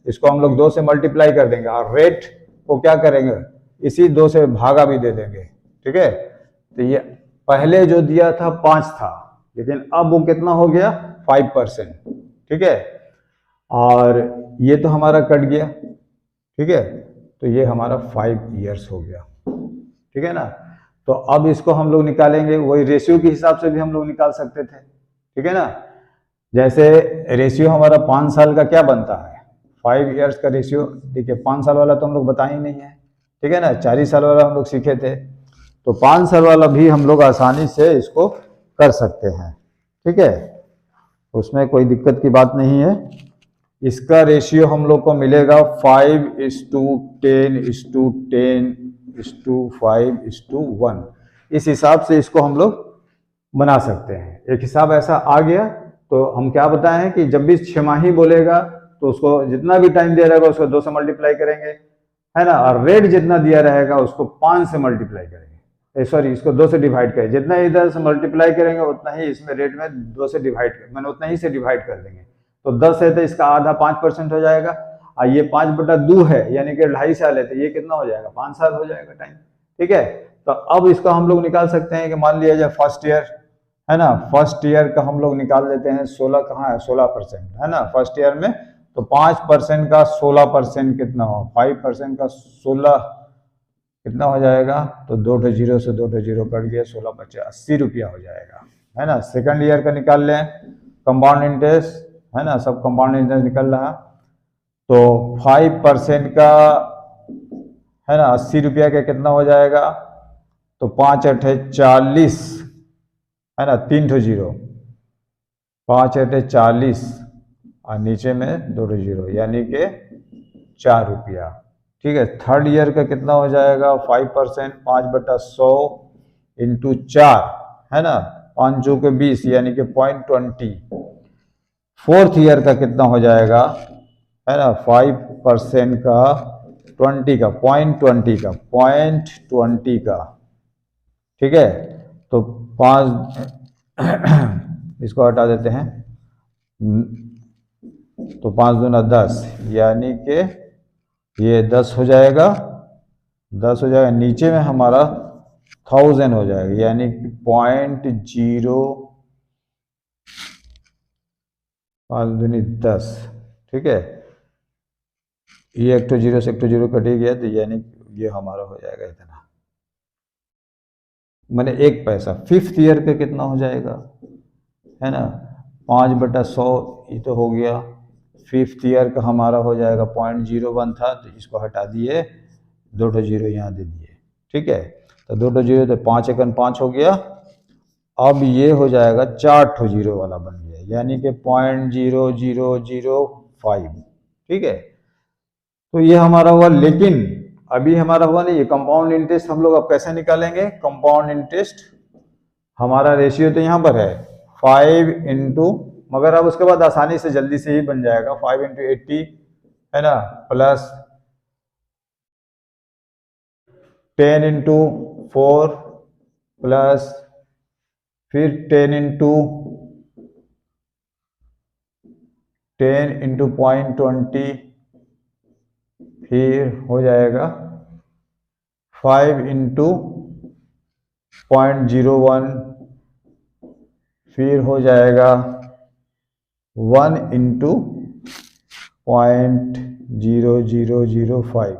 Speaker 1: इसको हम लोग 2 से मल्टीप्लाई कर देंगे और रेट को क्या करेंगे, इसी 2 से भागा भी दे देंगे, ठीक है। तो ये पहले जो दिया था 5 था, लेकिन अब वो कितना हो गया, 5%, ठीक है, और ये तो हमारा कट गया, ठीक है, तो ये हमारा 5 इयर्स हो गया, ठीक है ना। तो अब इसको हम लोग निकालेंगे, वही रेशियो के हिसाब से भी हम लोग निकाल सकते थे, ठीक है ना। जैसे रेशियो हमारा 5 साल का क्या बनता है, 5 इयर्स का रेशियो, देखिए 5 साल वाला तो हम लोग बता ही नहीं है, ठीक है ना, 4 साल वाला हम लोग सीखे थे, तो 5 साल वाला भी हम लोग आसानी से इसको कर सकते हैं, ठीक है, उसमें कोई दिक्कत की बात नहीं है। इसका रेशियो हम लोग को मिलेगा 5:10:10:5:1, इस हिसाब से इसको हम लोग बना सकते हैं। एक हिसाब ऐसा आ गया तो हम क्या बताएं कि जब भी छमाही बोलेगा तो उसको जितना भी टाइम दिया रहेगा उसको 2 से मल्टीप्लाई करेंगे, है ना, और रेट जितना दिया रहेगा उसको 5 से मल्टीप्लाई करेंगे, सॉरी इसको 2 से डिवाइड करें, जितना इधर से मल्टीप्लाई करेंगे उतना ही इसमें रेट में 2 से डिवाइड मैंने उतना ही से डिवाइड कर देंगे। तो 10 है तो इसका आधा 5% हो जाएगा, और ये 5/2 है यानी कि 2.5 साल है तो ये कितना हो जाएगा, 5 साल हो जाएगा टाइम, ठीक है। तो अब इसको हम लोग निकाल सकते हैं कि मान लिया जाए फर्स्ट ईयर, है ना, फर्स्ट ईयर का हम लोग निकाल देते हैं, 16 कहाँ है, 16%, है ना, फर्स्ट ईयर में। तो 5% का 16% कितना हो, 5% का 16 कितना हो जाएगा, तो 2 0 से 2 0 कट गया, 16 बचे 80 रुपया हो जाएगा, है ना। सेकंड ईयर का निकाल लें, कंपाउंड इंटरेस्ट, है ना, सब कंपाउंड इंटरेस्ट निकल रहा, तो 5% का, है ना, 80 रुपया का कितना हो जाएगा, तो 5 8 40, है ना, 3 0, 5 8 40 और नीचे में 2 0 यानी कि 4 रुपया, ठीक है। थर्ड ईयर का कितना हो जाएगा, 5%, 5/100 इंटू 4, है ना, 5 2 के 20 यानी कि 0.20। फोर्थ ईयर का कितना हो जाएगा, है ना, 5% का 20 का 0.20 का, ठीक है। तो 5 इसको हटा देते हैं, तो 5 दूना 10 यानी कि ये 10 हो जाएगा, 10 हो जाएगा, नीचे में हमारा 1000 हो जाएगा यानी कि 0.0 5 दूनी 10, ठीक है। ये एक तो 0 से एक तो 0 कट ही गया तो यानी ये हमारा हो जाएगा इतना, मैंने 1 पैसा। फिफ्थ ईयर का कितना हो जाएगा, है ना, 5/100 ये तो हो गया। फिफ्थ ईयर का हमारा हो जाएगा 0.01 था तो इसको हटा दिए, 2 0 यहाँ दे दिए, ठीक है। तो 2 0 तो 5 1 5 हो गया, अब ये हो जाएगा 4 0 वाला बन गया यानी कि 0.0005, ठीक है। तो ये हमारा हुआ, लेकिन अभी हमारा हुआ नहीं, ये कंपाउंड इंटरेस्ट हम लोग अब कैसे निकालेंगे, कंपाउंड इंटरेस्ट हमारा रेशियो तो यहाँ पर है 5 इंटू, मगर अब उसके बाद आसानी से जल्दी से ही बन जाएगा, 5 इंटू 80, है ना, प्लस 10 इंटू 4 प्लस फिर 10 इंटू 0.20 फिर हो जाएगा 5 इंटू 0.01 फिर हो जाएगा 1 इंटू 0.0005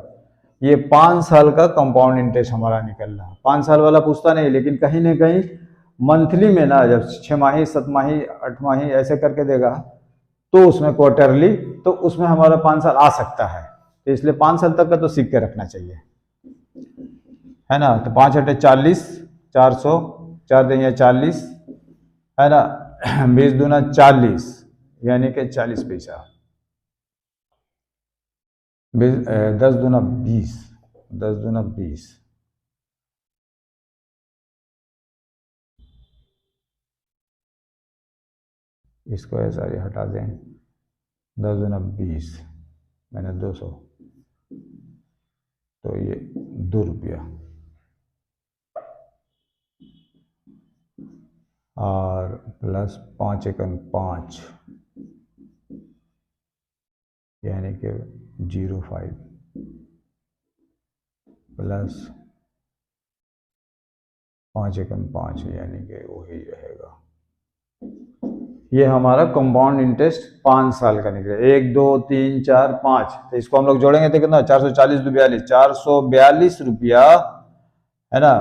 Speaker 1: ये 5 साल का कंपाउंड इंटरेस्ट हमारा निकल रहा है। 5 साल वाला पूछता नहीं, लेकिन कहीं ना कहीं मंथली में ना, जब 6 माही 7 माही 8 माही ऐसे करके देगा तो उसमें क्वार्टरली, तो उसमें हमारा 5 साल आ सकता है। तो इसलिए 5 साल तक का तो सीख के रखना चाहिए, है ना। तो 5 अटे 40, 400, 4 देंगे 40, है ना। 20 दूना 40, यानी कि 40 पैसा। 10 दूना 20, 10 दूना 20, इसको ऐसा ही हटा दें। 10 दूना 20, मैंने 200, तो ये 2 रुपया, और प्लस 5 एकम 5, यानी कि 05, प्लस 5 एकम 5, यानी कि वही रहेगा। ये हमारा कंपाउंड इंटरेस्ट 5 साल का निकले। 1 2 3 4 5, तो इसको हम लोग जोड़ेंगे तो कितना, 440 2 42, 442 रुपया, है ना।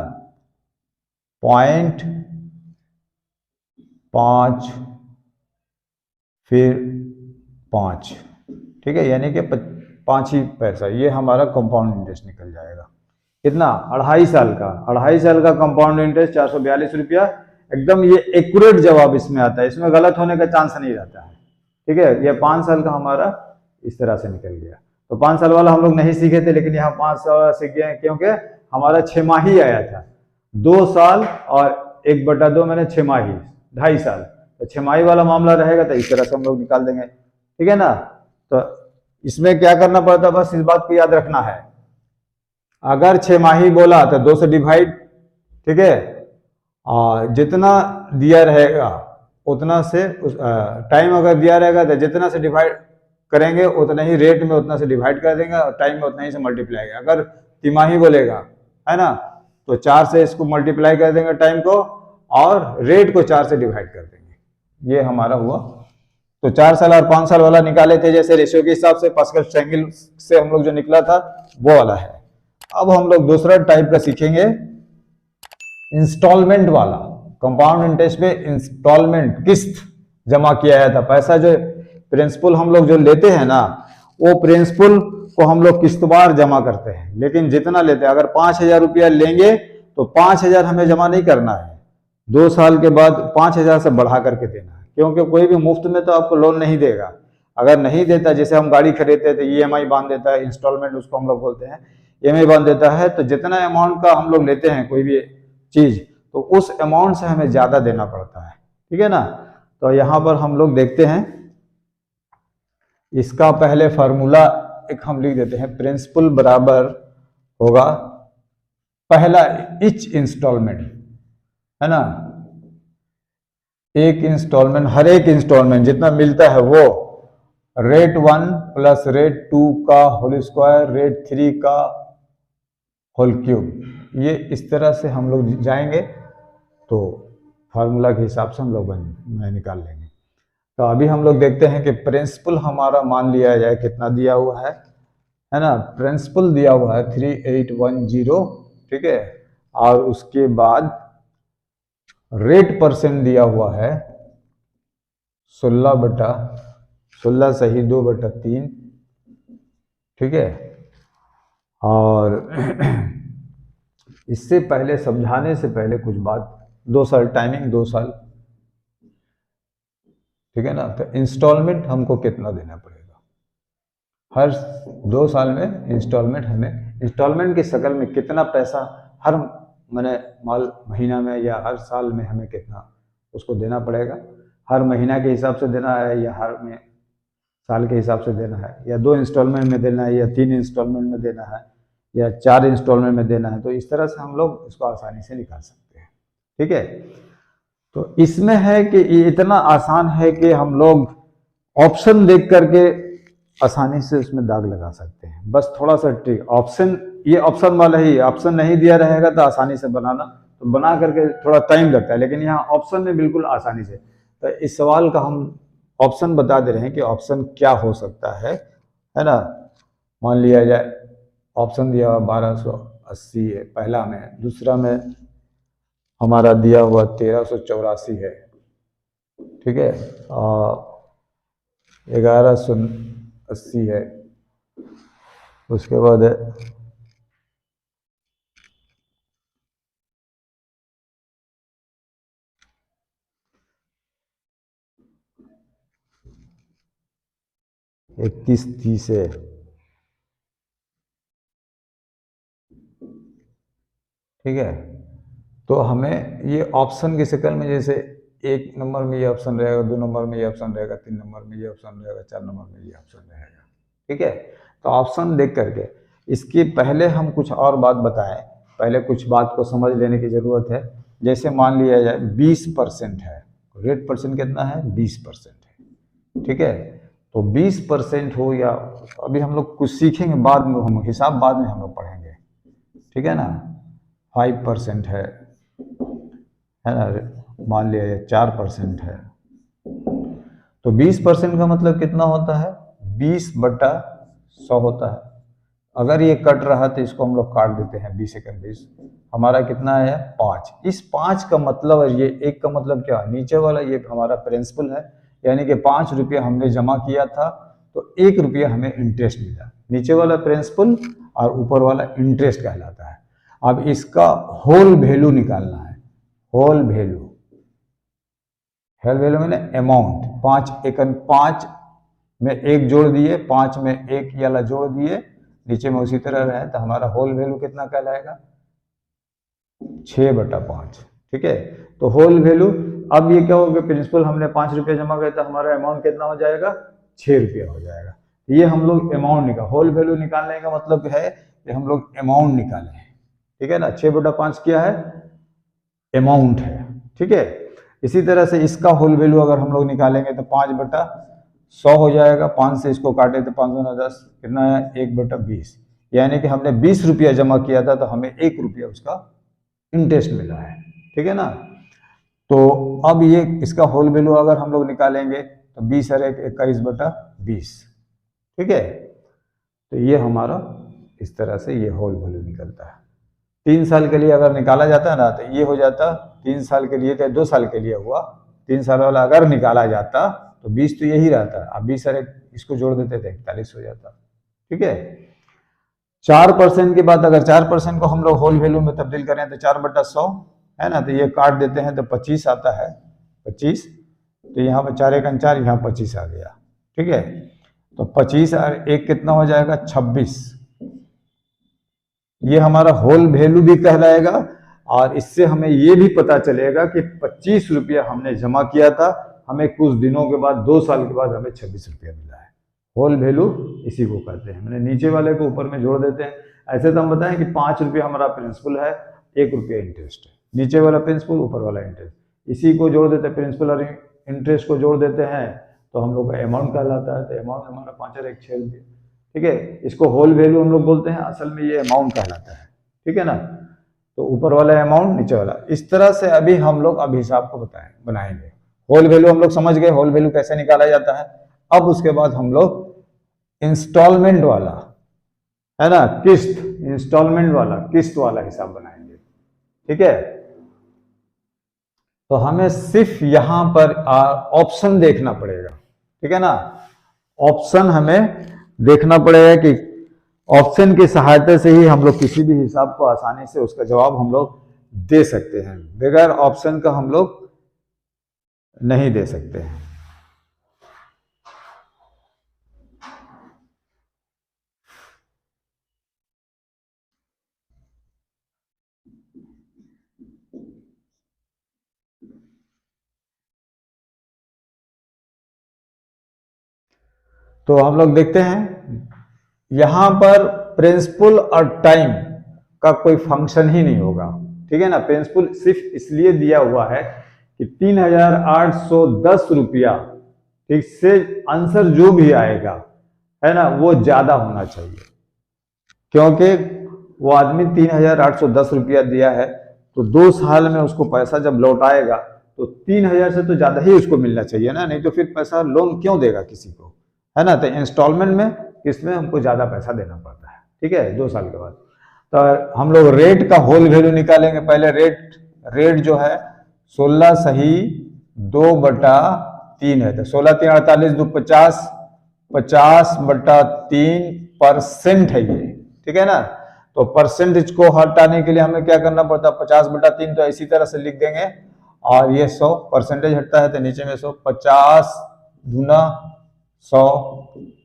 Speaker 1: 0.5 फिर 5, ठीक है, यानी कि 5 ही पैसा, ये हमारा कंपाउंड इंटरेस्ट निकल जाएगा। कितना, 2.5 साल का। 2.5 साल का कंपाउंड इंटरेस्ट 442 रुपया, एकदम ये एक्यूरेट जवाब इसमें आता है, इसमें गलत होने का चांस नहीं रहता है, ठीक है। ये 5 साल का हमारा इस तरह से निकल गया। तो 5 साल वाला हम लोग नहीं सीखे थे, लेकिन यहाँ 5 साल सीख गए, क्योंकि हमारा 6 माही आया था। 2 साल और 1/2 मैंने 6 माही, 2.5 साल। तो 6 माही वाला मामला रहेगा तो इस तरह से हम लोग निकाल देंगे, ठीक है ना। तो इसमें क्या करना पड़ता है, बस इस बात को याद रखना है। अगर 6 माही बोला तो 2 से डिवाइड, ठीक है, और जितना दिया रहेगा उतना से, टाइम अगर दिया रहेगा तो जितना से डिवाइड करेंगे उतना ही रेट में उतना से डिवाइड कर देंगे, और टाइम में उतना ही से मल्टीप्लाई। अगर तिमाही बोलेगा, है ना, तो 4 से इसको मल्टीप्लाई कर देंगे टाइम को, और रेट को 4 से डिवाइड कर देंगे। ये हमारा हुआ। तो 4 साल और 5 साल वाला निकाले थे, जैसे रेशियो के हिसाब से पास्कल ट्रायंगल से हम लोग जो निकला था वो वाला है। अब हम लोग दूसरा टाइप का सीखेंगे, इंस्टॉलमेंट वाला। कंपाउंड इंटरेस्ट में इंस्टॉलमेंट, किस्त जमा किया जाता, पैसा जो प्रिंसिपल हम लोग जो लेते हैं ना, वो प्रिंसिपल को हम लोग किस्तवार जमा करते हैं। लेकिन जितना लेते हैं, अगर 5,000 रुपया लेंगे तो 5,000 हमें जमा नहीं करना है, 2 साल के बाद 5,000 से बढ़ा करके देना है, क्योंकि कोई भी मुफ्त में तो आपको लोन नहीं देगा। अगर नहीं देता, जैसे हम गाड़ी खरीदते हैं तो EMI बांध देता है, इंस्टॉलमेंट उसको हम लोग बोलते हैं, EMI बांध देता है। तो जितना अमाउंट का हम लोग लेते हैं कोई भी चीज, तो उस अमाउंट से हमें ज्यादा देना पड़ता है, ठीक है ना। तो यहाँ पर हम लोग देखते हैं, इसका पहले फार्मूला एक हम लिख देते हैं। प्रिंसिपल बराबर होगा पहला इच इंस्टॉलमेंट, है ना, एक इंस्टॉलमेंट, हर एक इंस्टॉलमेंट जितना मिलता है वो रेट 1 प्लस रेट 2 का होल स्क्वायर, रेट 3 का होल क्यूब। ये इस तरह से हम लोग जाएंगे तो फार्मूला के हिसाब से हम लोग निकाल लेंगे। तो अभी हम लोग देखते हैं कि प्रिंसिपल हमारा मान लिया जाए कितना दिया हुआ है ना। प्रिंसिपल दिया हुआ है 3810, ठीक है, और उसके बाद रेट परसेंट दिया हुआ है 16/16 सही 2/3, ठीक है। और इससे पहले, समझाने से पहले कुछ बात, 2 साल टाइमिंग, 2 साल, ठीक है ना। तो इंस्टॉलमेंट हमको कितना देना पड़ेगा हर 2 साल में, इंस्टॉलमेंट हमें, इंस्टॉलमेंट की शक्ल में कितना पैसा हर महीना में या हर साल में हमें कितना उसको देना पड़ेगा। हर महीना के हिसाब से देना है, या हर में साल के हिसाब से देना है, या 2 इंस्टॉलमेंट में देना है, या 3 इंस्टॉलमेंट में देना है, या 4 इंस्टॉलमेंट में देना है। तो इस तरह से हम लोग इसको आसानी से निकाल सकते हैं, ठीक है। तो इसमें है कि ये इतना आसान है कि हम लोग ऑप्शन देख करके आसानी से उसमें दाग लगा सकते हैं। बस थोड़ा सा ट्रिक, ऑप्शन, ये ऑप्शन वाला ही, ऑप्शन नहीं दिया रहेगा तो आसानी से बनाना, तो बना करके थोड़ा टाइम लगता है, लेकिन यहाँ ऑप्शन में बिल्कुल आसानी से। तो इस सवाल का हम ऑप्शन बता दे रहे हैं कि ऑप्शन क्या हो सकता है ना। मान लिया जाए ऑप्शन दिया हुआ 1280 है पहला में, दूसरा में हमारा दिया हुआ 1384 है, ठीक है, और 1180 है, उसके बाद है 3130 है, ठीक है। तो हमें ये ऑप्शन की शक्ल में, जैसे 1 नंबर में ये ऑप्शन रहेगा, 2 नंबर में ये ऑप्शन रहेगा, 3 नंबर में ये ऑप्शन रहेगा, 4 नंबर में ये ऑप्शन रहेगा, ठीक है। तो ऑप्शन देख करके इसके पहले हम कुछ और बात बताएं, पहले कुछ बात को समझ लेने की जरूरत है। जैसे मान लिया जाए 20% है, रेट परसेंट कितना है, 20% है, ठीक है। तो 20% हो या, अभी हम लोग कुछ सीखेंगे बाद में, हम हिसाब बाद में हम लोग पढ़ेंगे, ठीक है ना। 5% है ना, मान लिया 4% है, तो 20% का मतलब कितना होता है, 20/100 होता है। अगर ये कट रहा तो इसको हम लोग काट देते हैं 20 एकम 20, हमारा कितना है 5। इस 5 का मतलब है, ये 1 का मतलब क्या है, नीचे वाला ये हमारा प्रिंसिपल है, यानी कि 5 रुपया हमने जमा किया था तो 1 रुपया हमें इंटरेस्ट मिला। नीचे वाला प्रिंसिपल और ऊपर वाला इंटरेस्ट कहलाता है। अब इसका होल वैल्यू निकालना है, होल वैल्यू, होल वैल्यू मैंने अमाउंट, 5 एकम 5 में 1 जोड़ दिए, 5 में 1 वाला जोड़ दिए, नीचे में उसी तरह रहे, तो हमारा होल वैल्यू कितना कहलाएगा, 6/5, ठीक है। तो होल वैल्यू, अब ये क्या होगा, प्रिंसिपल हमने 5 रुपया जमा किया, तो हमारा अमाउंट कितना हो जाएगा, 6 रुपया हो जाएगा। ये हम लोग अमाउंट निकाल, होल वैल्यू निकालने का मतलब है कि हम लोग अमाउंट निकालें, ठीक है ना। 6/5 क्या है, अमाउंट है, ठीक है। इसी तरह से इसका होल वैल्यू अगर हम लोग निकालेंगे तो 5/100 हो जाएगा। 5 से इसको काटे तो 5 गुना 10 कितना है, 1/20, यानी कि हमने 20 रुपया जमा किया था तो हमें 1 रुपया उसका इंटरेस्ट मिला है, ठीक है ना। तो अब ये इसका होल वैल्यू अगर हम लोग निकालेंगे तो 20 और 1 21/20, ठीक है। तो ये हमारा इस तरह से ये होल वैल्यू निकलता है। 3 साल के लिए अगर निकाला जाता है ना तो ये हो जाता, 3 साल के लिए चाहे 2 साल के लिए हुआ, 3 साल वाला अगर निकाला जाता तो 20 तो यही रहता, अब 20 और 1 इसको जोड़ देते थे 41 हो जाता, ठीक है। 4% के बाद अगर 4% को हम लोग होल वैल्यू में तब्दील करें तो 4/100 है ना, तो ये काट देते हैं तो 25 आता है, 25, तो यहाँ पर 4 एकम 4, यहाँ 25 आ गया, ठीक है। तो 25 और 1 कितना हो जाएगा, 26, ये हमारा होल वैल्यू भी कहलाएगा। और इससे हमें ये भी पता चलेगा कि 25 रुपया हमने जमा किया था, हमें कुछ दिनों के बाद, 2 साल के बाद हमें 26 रुपया मिला है। होल वैल्यू इसी को कहते हैं, मैंने नीचे वाले को ऊपर में जोड़ देते हैं। ऐसे तो हम बताएं कि 5 रुपया हमारा प्रिंसिपल है, 1 रुपया इंटरेस्ट है, नीचे वाला प्रिंसिपल ऊपर वाला इंटरेस्ट, इसी को जोड़ देते हैं, प्रिंसिपल और इंटरेस्ट को जोड़ देते हैं तो हम लोग का अमाउंट कहलाता है। तो अमाउंट हमारा 5 और 1 6 रुपये, ठीक है। इसको होल वैल्यू हम लोग बोलते हैं, असल में ये अमाउंट कहलाता है, ठीक है ना। तो ऊपर वाला अमाउंट, नीचे वाला, इस तरह से अभी हम लोग अब हिसाब को बनाएंगे। होल वैल्यू हम लोग समझ गए, होल वैल्यू कैसे निकाला जाता है। अब उसके बाद हम लोग इंस्टॉलमेंट वाला, है ना, किस्त, इंस्टॉलमेंट वाला, किस्त वाला हिसाब बनाएंगे, ठीक है। तो हमें सिर्फ यहां पर ऑप्शन देखना पड़ेगा, ठीक है ना। ऑप्शन हमें देखना पड़ेगा कि ऑप्शन की सहायता से ही हम लोग किसी भी हिसाब को आसानी से उसका जवाब हम लोग दे सकते हैं, बगैर ऑप्शन का हम लोग नहीं दे सकते हैं। तो हम लोग देखते हैं यहां पर प्रिंसिपल और टाइम का कोई फंक्शन ही नहीं होगा, ठीक है ना। प्रिंसिपल सिर्फ इसलिए दिया हुआ है कि 3810 रुपया, ठीक से आंसर जो भी आएगा, है ना, वो ज्यादा होना चाहिए, क्योंकि वो आदमी 3810 रुपया दिया है तो 2 साल में उसको पैसा जब लौटाएगा तो 3000 से तो ज्यादा ही उसको मिलना चाहिए ना, नहीं तो फिर पैसा लोन क्यों देगा किसी को, है ना। तो इंस्टॉलमेंट में, किसमें हमको ज्यादा पैसा देना पड़ता है, ठीक है, 2 साल के बाद। तो हम लोग रेट का होल वैल्यू निकालेंगे। पहले रेट जो है 16 सही 2/3 है, तो 16 3 48 2 50, 50/3% है ये, ठीक है ना। तो परसेंटेज को हटाने के लिए हमें क्या करना पड़ता है, 50/3, तो इसी तरह से लिख देंगे। और ये 100 परसेंटेज हटता है तो नीचे में 100, 50 गुना 100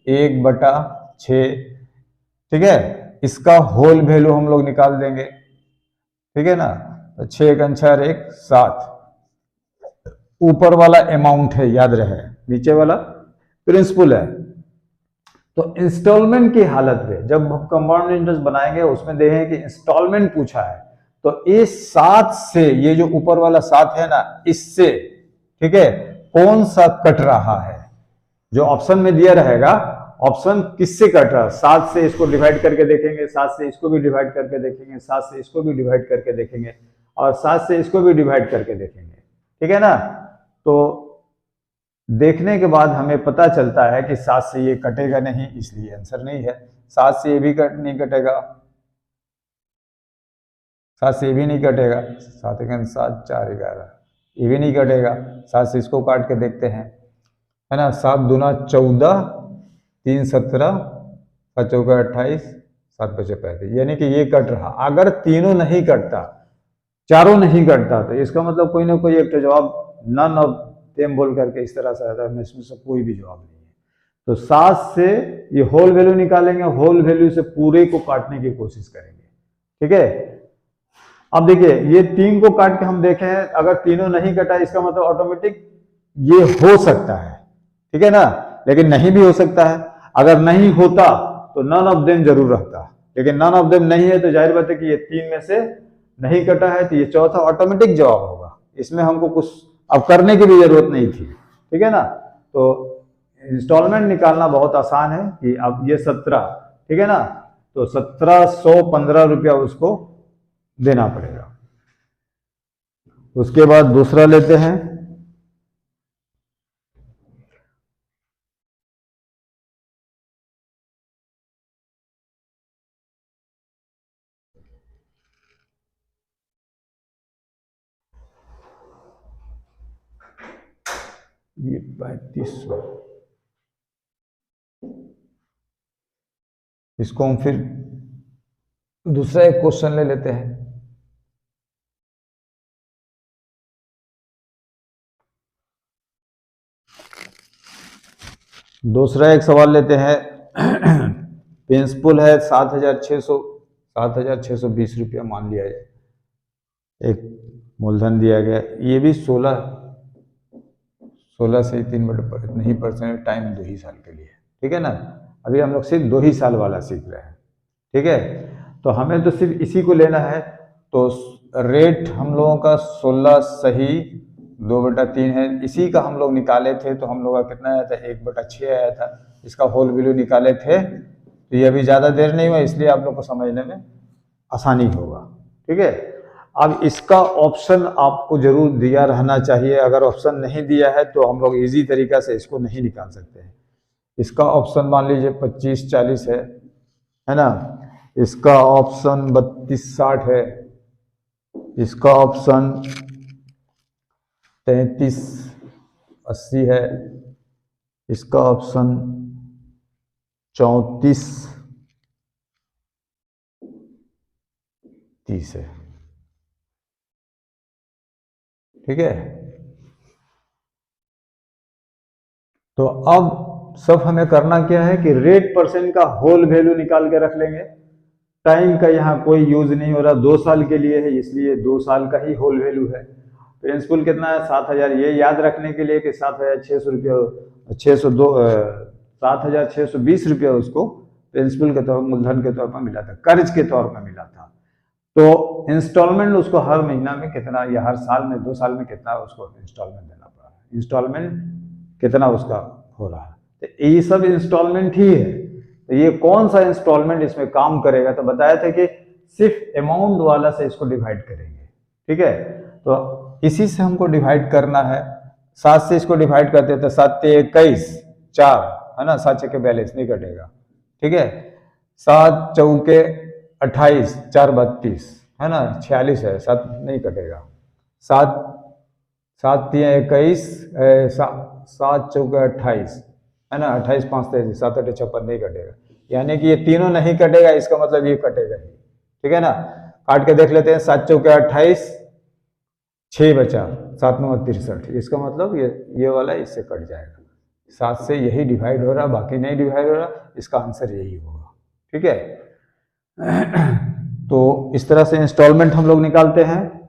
Speaker 1: 1/6, ठीक है। इसका होल वैल्यू हम लोग निकाल देंगे, ठीक है ना। तो 6 1 4 1 7, ऊपर वाला अमाउंट है याद रहे, नीचे वाला प्रिंसिपल है। तो इंस्टॉलमेंट की हालत में जब हम कंपाउंड इंटरेस्ट बनाएंगे उसमें देखेंगे कि इंस्टॉलमेंट पूछा है, तो इस 7 से, ये जो ऊपर वाला 7 है ना, इससे, ठीक है, कौन सा कट रहा है, जो ऑप्शन में दिया रहेगा, ऑप्शन किससे कट रहा है। 7 से इसको डिवाइड करके देखेंगे, 7 से इसको भी डिवाइड करके देखेंगे, 7 से इसको भी डिवाइड करके देखेंगे, और 7 से इसको भी डिवाइड करके देखेंगे, ठीक है ना। तो देखने के बाद हमें पता चलता है कि 7 से ये कटेगा नहीं, इसलिए आंसर नहीं है। 7 से ये भी नहीं कटेगा, 7 से ये भी नहीं कटेगा, 7 1 7 4 11, ये भी नहीं कटेगा। 7 से इसको काट के देखते हैं, है ना। 7 दूना 14, 3 17, 7 चौका 28, 7 5 35, यानी कि ये कट रहा। अगर तीनों नहीं कटता, चारों नहीं कटता, तो इसका मतलब कोई ना कोई एक तो जवाब नन ऑफ देम बोल करके इस तरह से आता है, इसमें से कोई भी जवाब नहीं है। तो 7 से ये होल वैल्यू निकालेंगे, होल वैल्यू से पूरे को काटने की कोशिश करेंगे, ठीक है। अब देखिए ये 3 को काट के हम देखे हैं, अगर तीनों नहीं कटा इसका मतलब ऑटोमेटिक ये हो सकता है, ठीक है ना, लेकिन नहीं भी हो सकता है। अगर नहीं होता तो नन ऑफ देम जरूर रहता, लेकिन नन ऑफ देम नहीं है, तो जाहिर बात है कि ये 3 में से नहीं कटा है, तो ये चौथा ऑटोमेटिक जवाब होगा। इसमें हमको कुछ अब करने की भी जरूरत नहीं थी, ठीक है ना। तो इंस्टॉलमेंट निकालना बहुत आसान है कि अब ये 17, ठीक है ना, तो 1715 रुपया उसको देना पड़ेगा। उसके बाद दूसरा लेते हैं, ये 3500, इसको हम फिर दूसरा एक क्वेश्चन ले लेते हैं। दूसरा एक सवाल लेते हैं। प्रिंसिपल है 7,620 रुपया मान लिया जाए, एक मूलधन दिया गया, ये भी 16 से 3 नहीं परसेंट, टाइम 2 ही साल के लिए, ठीक है ना। अभी हम लोग सिर्फ 2 ही साल वाला सीख रहे हैं, ठीक है। तो हमें तो सिर्फ इसी को लेना है। तो रेट हम लोगों का 16 सही 2/3 है, इसी का हम लोग निकाले थे, तो हम लोग का कितना आया था, 1/6 आया था। इसका होल वैल्यू निकाले थे, तो ये अभी ज़्यादा देर नहीं हुआ, इसलिए आप लोग को समझने में आसानी होगा, ठीक है। अब इसका ऑप्शन आपको जरूर दिया रहना चाहिए, अगर ऑप्शन नहीं दिया है तो हम लोग इजी तरीका से इसको नहीं निकाल सकते हैं। इसका ऑप्शन मान लीजिए 25 40 है ना, इसका ऑप्शन 32 60 है, इसका ऑप्शन 33 80 है, इसका ऑप्शन 34 30 है, ठीक है। तो अब सब हमें करना क्या है कि रेट परसेंट का होल वैल्यू निकाल के रख लेंगे। टाइम का यहाँ कोई यूज नहीं हो रहा, 2 साल के लिए है, इसलिए 2 साल का ही होल वैल्यू है। प्रिंसिपल कितना है 7000, ये याद रखने के लिए कि 7600 रुपया 7620 रुपया उसको प्रिंसिपल के तौर पर, मूलधन के तौर पर मिला था, कर्ज के तौर पर मिला था। तो इंस्टॉलमेंट उसको हर महीना में कितना, या हर साल में 2 साल में कितना उसको इंस्टॉलमेंट देना पड़ा, इंस्टॉलमेंट कितना उसका हो रहा है। तो ये सब इंस्टॉलमेंट ही है। तो ये कौन सा इंस्टॉलमेंट इसमें काम करेगा, तो बताया था कि सिर्फ अमाउंट वाला से इसको डिवाइड करेंगे, ठीक है। तो इसी से हमको डिवाइड करना है। 7 से इसको डिवाइड करते हैं तो 7 21 4 है ना, 7 6 42 नहीं कटेगा, ठीक है। 7 चौके 28, 4 32 है ना, 46 है, 7 नहीं कटेगा। 7 7 3 21, 7 चौके 28 है ना, 28 5 33, 7 8 56 नहीं कटेगा, यानी कि ये तीनों नहीं कटेगा, इसका मतलब ये कटेगा ही। ठीक है ना, काट के देख लेते हैं। 7 चौके 28, 6 बचा, 7 9 63, इसका मतलब ये वाला इससे कट जाएगा। 7 से यही डिवाइड हो रहा, बाकी नहीं डिवाइड हो रहा, इसका आंसर यही होगा। ठीक है। तो इस तरह से इंस्टॉलमेंट हम लोग निकालते हैं।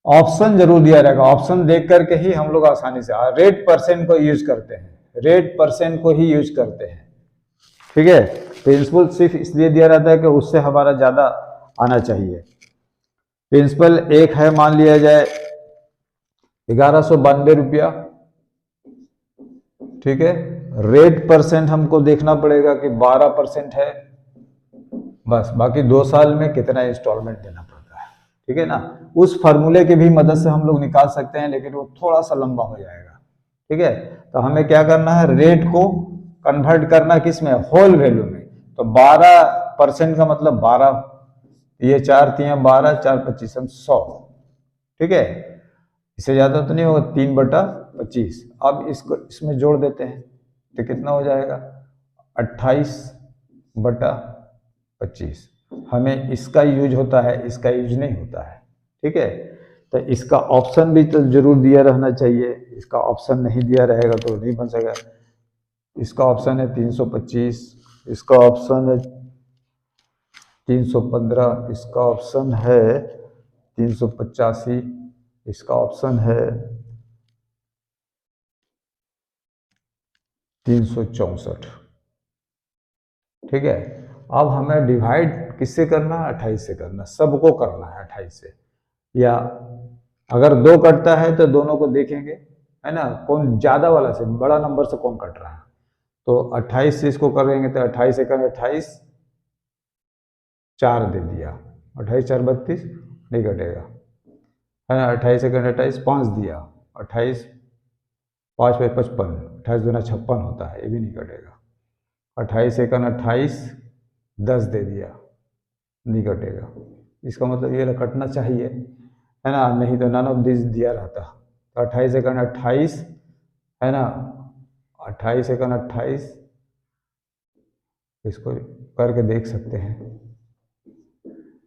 Speaker 1: ऑप्शन जरूर दिया रहेगा, ऑप्शन देख करके ही हम लोग आसानी से रेट परसेंट को यूज करते हैं, रेट परसेंट को ही यूज करते हैं। ठीक है, प्रिंसिपल सिर्फ इसलिए दिया रहता है कि उससे हमारा ज्यादा आना चाहिए। प्रिंसिपल एक है, मान लिया जाए 1192 रुपया। ठीक है, रेट परसेंट हमको देखना पड़ेगा कि 12% है बस, बाकी 2 साल में कितना इंस्टॉलमेंट देना पड़ता है। ठीक है ना, उस फार्मूले की भी मदद से हम लोग निकाल सकते हैं, लेकिन वो थोड़ा सा लंबा हो जाएगा। ठीक है, तो हमें क्या करना है, रेट को कन्वर्ट करना किस में, होल वैल्यू में। तो 12% का मतलब 12, ये 4 3 12, 4 25 100। ठीक है, इससे ज्यादा तो नहीं होगा, 3/25। अब इसको इसमें जोड़ देते हैं तो कितना हो जाएगा, 28/25। हमें इसका यूज होता है, इसका यूज नहीं होता है। ठीक है, तो इसका ऑप्शन भी तो जरूर दिया रहना चाहिए, इसका ऑप्शन नहीं दिया रहेगा तो नहीं बन सकेगा। इसका ऑप्शन है 325, इसका ऑप्शन है 315, इसका ऑप्शन है 385, इसका ऑप्शन है 364। ठीक है, अब हमें डिवाइड किससे करना है, 28 से करना, सबको करना है 28 से। या अगर 2 कटता है तो दोनों को देखेंगे, है ना, कौन ज्यादा वाला से, बड़ा नंबर से कौन कट रहा है। तो 28 से इसको करेंगे तो 28 से करें, 28 4 दे दिया, 28 4 32 नहीं कटेगा, है ना। 28 से करें 28 5 दिया, 28 5 5 55, 28 दूना 56 होता है, ये भी नहीं कटेगा। 28 से करें 28 10 दे दिया, नहीं कटेगा, इसका मतलब ये कटना चाहिए, है ना, नहीं तो नन ऑफ दिस दिया रहता। तो 28 से करना 28, है ना, 28 से करना 28, इसको करके देख सकते हैं,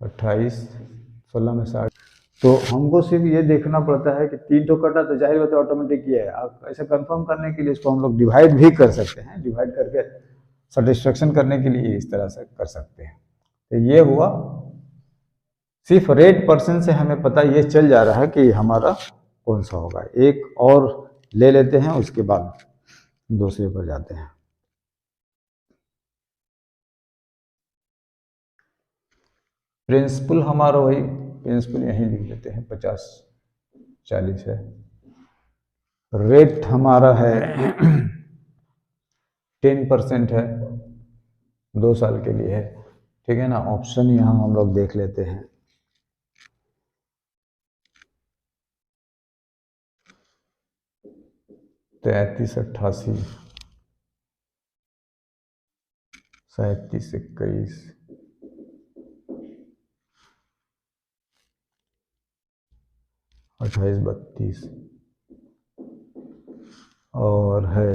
Speaker 1: 28 16 में 60। तो हमको सिर्फ ये देखना पड़ता है कि 3 तो कटा तो जाहिर बात है ऑटोमेटिक ये है। आप ऐसे कंफर्म करने के लिए इसको हम लोग डिवाइड भी कर सकते हैं, डिवाइड करके सेटिस्फेक्शन करने के लिए इस तरह से कर सकते हैं। तो ये हुआ, सिर्फ रेट परसेंट से हमें पता ये चल जा रहा है कि हमारा कौन सा होगा। एक और ले लेते हैं, उसके बाद दूसरे पर जाते हैं। प्रिंसिपल हमारा वही, प्रिंसिपल यहीं लिख लेते हैं, 50 40 है। रेट हमारा है 10% है, 2 साल के लिए है। ठीक है ना, ऑप्शन यहाँ हम लोग देख लेते हैं। तो 33 88, 37 21, 28 32 और है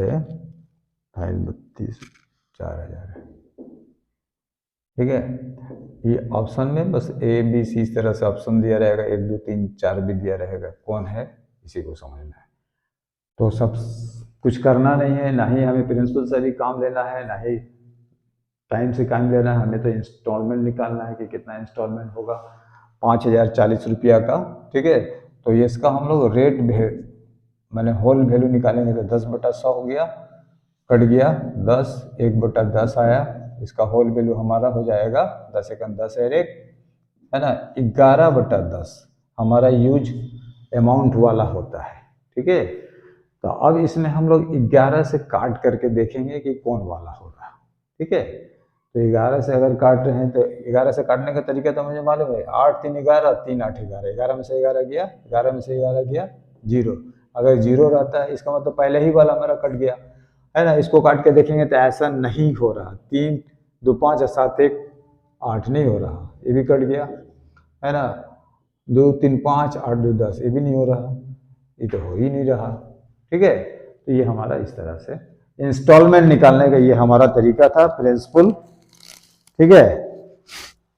Speaker 1: 28 32 4000 है। ठीक है, ये ऑप्शन में बस ए बी सी इस तरह से ऑप्शन दिया रहेगा, 1 2 3 4 भी दिया रहेगा, कौन है इसी को समझना है। तो सब कुछ करना नहीं है, ना ही हमें प्रिंसिपल से भी काम लेना है, ना ही टाइम से काम लेना है, हमें तो इंस्टॉलमेंट निकालना है कि कितना इंस्टॉलमेंट होगा, 5040 रुपया का। ठीक है, तो ये इसका हम लोग रेट मैंने होल वैल्यू निकालेंगे तो 10/100 हो गया, कट गया 10, 1/10 आया, इसका होल वैल्यू हमारा हो जाएगा 10 एकम 10 है, है ना, 11/10 हमारा यूज अमाउंट वाला होता है। ठीक है, तो अब इसमें हम लोग 11 से काट करके देखेंगे कि कौन वाला होगा। ठीक है, तो 11 से अगर काट रहे हैं तो 11 से काटने का तरीका तो मुझे मालूम है, 8 3 11 3 8 11, 11 में से 11 गया, 11 में से 11 गया 0। अगर 0 रहता है इसका मतलब पहले ही वाला मेरा कट गया, है ना। इसको काट के देखेंगे तो ऐसा नहीं हो रहा, 3 2 5 और 7 1 8 नहीं हो रहा, ये भी कट गया है ना। 2 3 5 8 2 10 ये भी नहीं हो रहा, ये तो हो ही नहीं रहा। ठीक है, तो ये हमारा इस तरह से इंस्टॉलमेंट निकालने का ये हमारा तरीका था, प्रिंसिपल। ठीक है,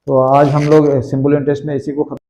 Speaker 1: तो आज हम लोग सिंपल इंटरेस्ट में इसी को